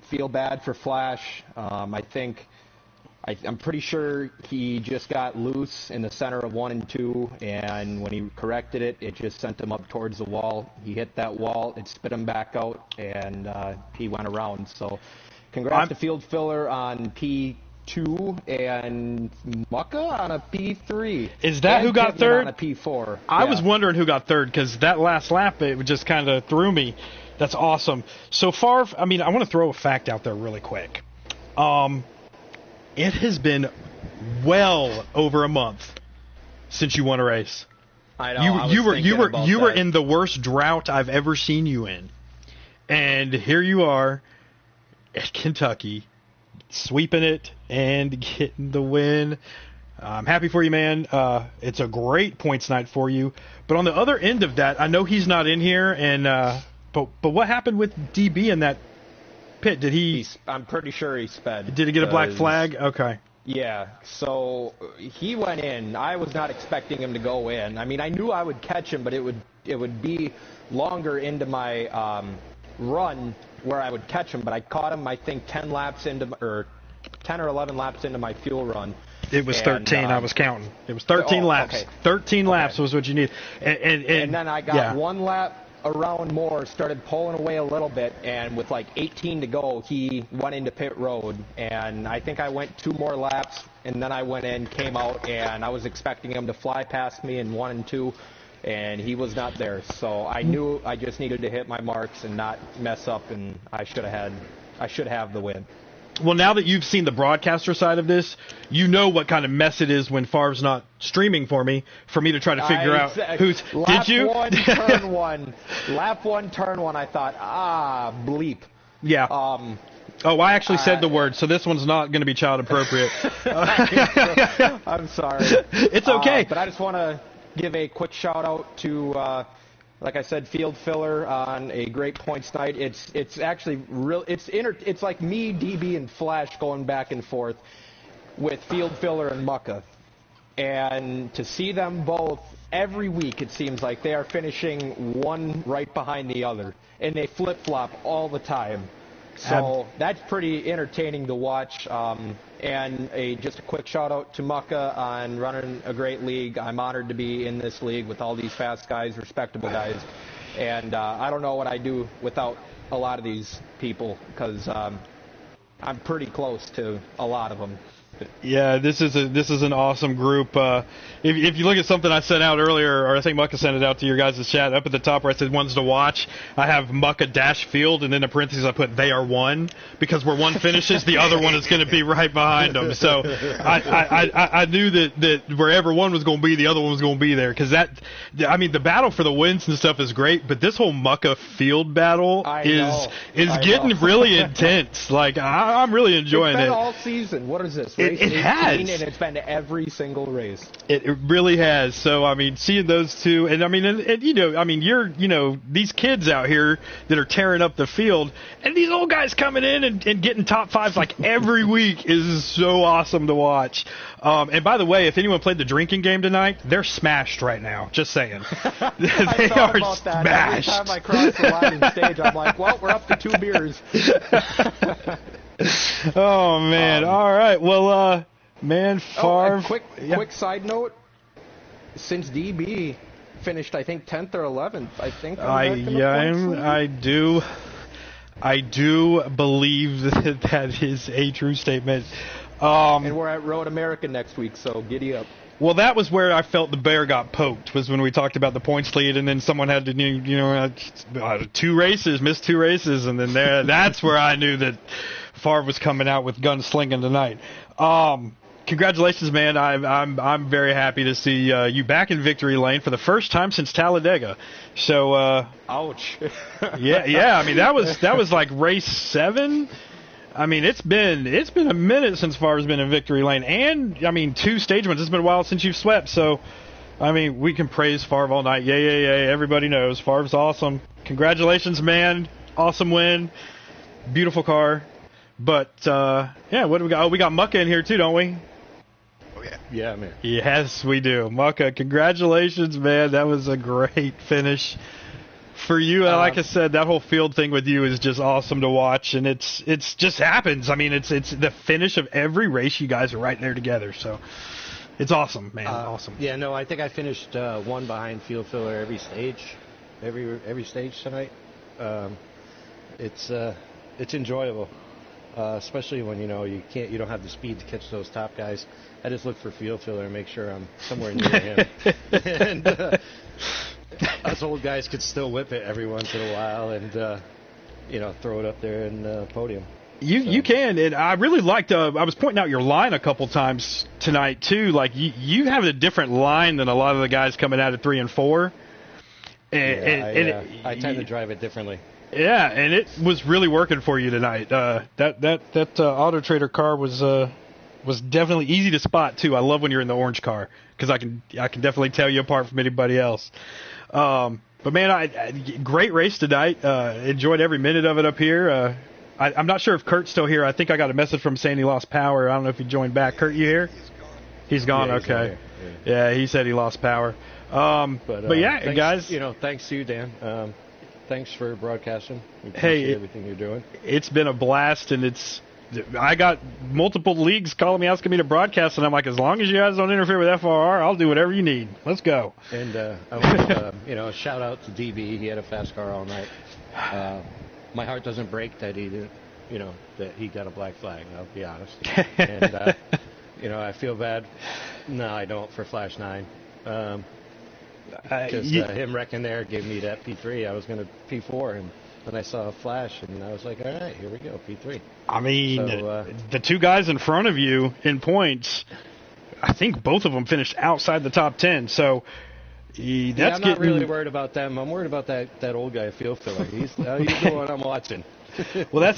Feel bad for Flash. I'm pretty sure he just got loose in the center of 1 and 2, and when he corrected it, it just sent him up towards the wall. He hit that wall, it spit him back out, and he went around. So congrats to Field Filler on P2 and Mucka on a P3. Is that and who got Pittman third? On a P4. I was wondering who got third, because that last lap, it just kind of threw me. That's awesome. So far, I want to throw a fact out there really quick. It has been well over a month since you won a race. I know. You were in the worst drought I've ever seen you in, and here you are at Kentucky, sweeping it and getting the win. I'm happy for you, man. It's a great points night for you. But on the other end of that, I know he's not in here, and but what happened with DB in that pit? Did he? I'm pretty sure he sped. Did he get a black flag? Okay. Yeah, so he went in. I was not expecting him to go in. I knew I would catch him, but it would be longer into my run where I would catch him. But I caught him, I think, 10 or 11 laps into my fuel run. It was 13. I was counting. It was 13 laps. Okay. 13 laps was what you need. And then I got one lap around more, started pulling away a little bit, and with like 18 to go, he went into pit road, and I think I went 2 more laps, and then I went in, came out, and I was expecting him to fly past me in 1 and 2, and he was not there. So I knew I just needed to hit my marks and not mess up, and I should have the win. Well, now that you've seen the broadcaster side of this, you know what kind of mess it is when Favre's not streaming for me to try to figure out who's. Lap did you? Lap 1, turn 1. I thought, bleep. Yeah. I actually said the word, so this one's not going to be child appropriate. I'm sorry. It's okay. But I just want to give a quick shout out to like I said, field filler on a great points night. It's actually real. It's like me, DB, and Flash going back and forth with field filler and Mucka. And to see them both every week, it seems like they are finishing one right behind the other, and they flip-flop all the time. So that's pretty entertaining to watch. And just a quick shout-out to Mucka on running a great league. I'm honored to be in this league with all these fast guys, respectable guys. And I don't know what I'd do without a lot of these people, because I'm pretty close to a lot of them. Yeah, this is an awesome group. If you look at something I sent out earlier, or I think Mucka sent it out to your guys' chat, up at the top where I said ones to watch, I have Mucka dash field, and then in parentheses I put they are one, because where one finishes, the other one is going to be right behind them. So I knew that wherever one was going to be, the other one was going to be there, because the battle for the wins and stuff is great, but this whole Mucka field battle is getting really intense. Like I'm really enjoying it. It's been all season. What is this? It has, and it's been every single race. It really has. So seeing those two, and you're these kids out here that are tearing up the field, and these old guys coming in and getting top fives like every week is so awesome to watch. And by the way, if anyone played the drinking game tonight, they're smashed right now. Just saying, they are smashed. Every time I cross the line on stage, I'm like, well, we're up to 2 beers. Oh man! All right. Well, Favre. Quick side note: since DB finished, I think 10th or 11th. I think. I do believe that is a true statement. And we're at Road America next week, so giddy up. Well, that was where I felt the bear got poked, was when we talked about the points lead, and then someone had to, missed 2 races, and then that's where I knew that Favre was coming out with gunslinging tonight. Congratulations, man! I'm very happy to see you back in victory lane for the first time since Talladega. So, ouch. yeah. That was like race 7. It's been a minute since Favre's been in victory lane, and 2 stage ones. It's been a while since you've swept, so we can praise Favre all night. Yay! Everybody knows Favre's awesome. Congratulations, man! Awesome win, beautiful car. But what do we got? Oh, we got Mucka in here too, don't we? Oh yeah. Yeah, man. Yes, we do. Mucka, congratulations, man! That was a great finish. For you, like I said, that whole field thing with you is just awesome to watch, and it's just happens. It's the finish of every race. You guys are right there together, so it's awesome, man. Awesome. Yeah, no, I think I finished 1 behind field filler every stage tonight. It's enjoyable, especially when you don't have the speed to catch those top guys. I just look for field filler and make sure I'm somewhere near him. And us old guys could still whip it every once in a while and, throw it up there in the podium. You can, and I really liked, I was pointing out your line a couple times tonight, too. Like, you have a different line than a lot of the guys coming out at 3 and 4. I tend to drive it differently. Yeah, and it was really working for you tonight. That Auto Trader car was definitely easy to spot, too. I love when you're in the orange car, because I can definitely tell you apart from anybody else. But man, great race tonight. Enjoyed every minute of it up here. I'm not sure if Kurt's still here. I think I got a message from saying he lost power. I don't know if he joined back. Kurt, you here? He's gone. Yeah, okay. Yeah, he said he lost power. But yeah, thanks, guys. Thanks to you, Dan. Thanks for broadcasting. We appreciate everything you're doing. It's been a blast, and I got multiple leagues calling me, asking me to broadcast, and I'm like, as long as you guys don't interfere with FRR, I'll do whatever you need. Let's go. And I want a shout out to DB. He had a fast car all night. My heart doesn't break that he didn't, that he got a black flag. I'll be honest. And I feel bad. No, I don't, for Flash 9. Because him wrecking there gave me that P3. I was going to P4, and then I saw a Flash, and I was like, all right, here we go, P3. The 2 guys in front of you in points, I think both of them finished outside the top 10. So I'm not really worried about them. I'm worried about that old guy, field filler. He's the one I'm watching. Well,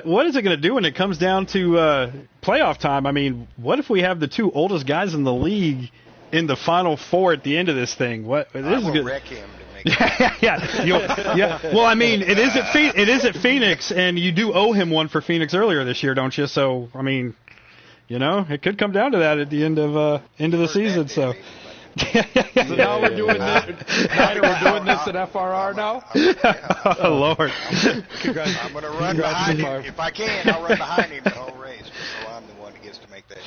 what is it going to do when it comes down to playoff time? What if we have the 2 oldest guys in the league in the final 4 at the end of this thing? I will wreck him to make Yeah. Well, I mean, it is at Phoenix, and you do owe him one for Phoenix earlier this year, don't you? So, I mean, it could come down to that at the end of the season. So. So now we're doing this. Ryder, we're doing this at FRR now. Oh Lord! I'm going to run behind him if I can. I'll run behind him the whole race, so I'm the one that gets to make that.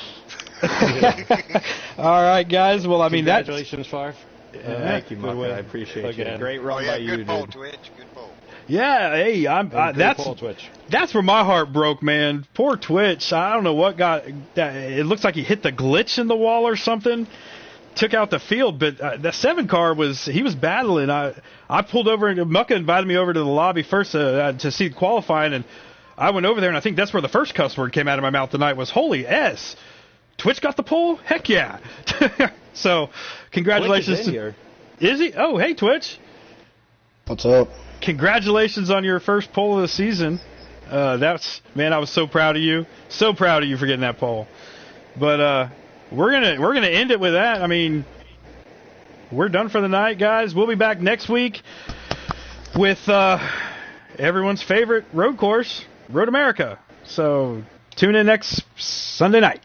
All right, guys. Well, I mean, congratulations, Favre. Thank you, Mucker. I appreciate it. Great run by you, good poll, dude. Twitch. Good poll. Yeah, hey, that's where my heart broke, man. Poor Twitch. I don't know what got that. It looks like he hit the glitch in the wall or something. Took out the field, but the 7 car was battling. I pulled over, and Mucka invited me over to the lobby first to see qualifying, and I went over there, and I think that's where the first cuss word came out of my mouth tonight was "Holy S!" Twitch got the pole? Heck yeah! So, congratulations. Twitch is in here. Is he? Oh, hey Twitch. What's up? Congratulations on your first pole of the season. I was so proud of you. So proud of you for getting that pole. But we're gonna end it with that. I mean, we're done for the night, guys. We'll be back next week with everyone's favorite road course, Road America. So tune in next Sunday night.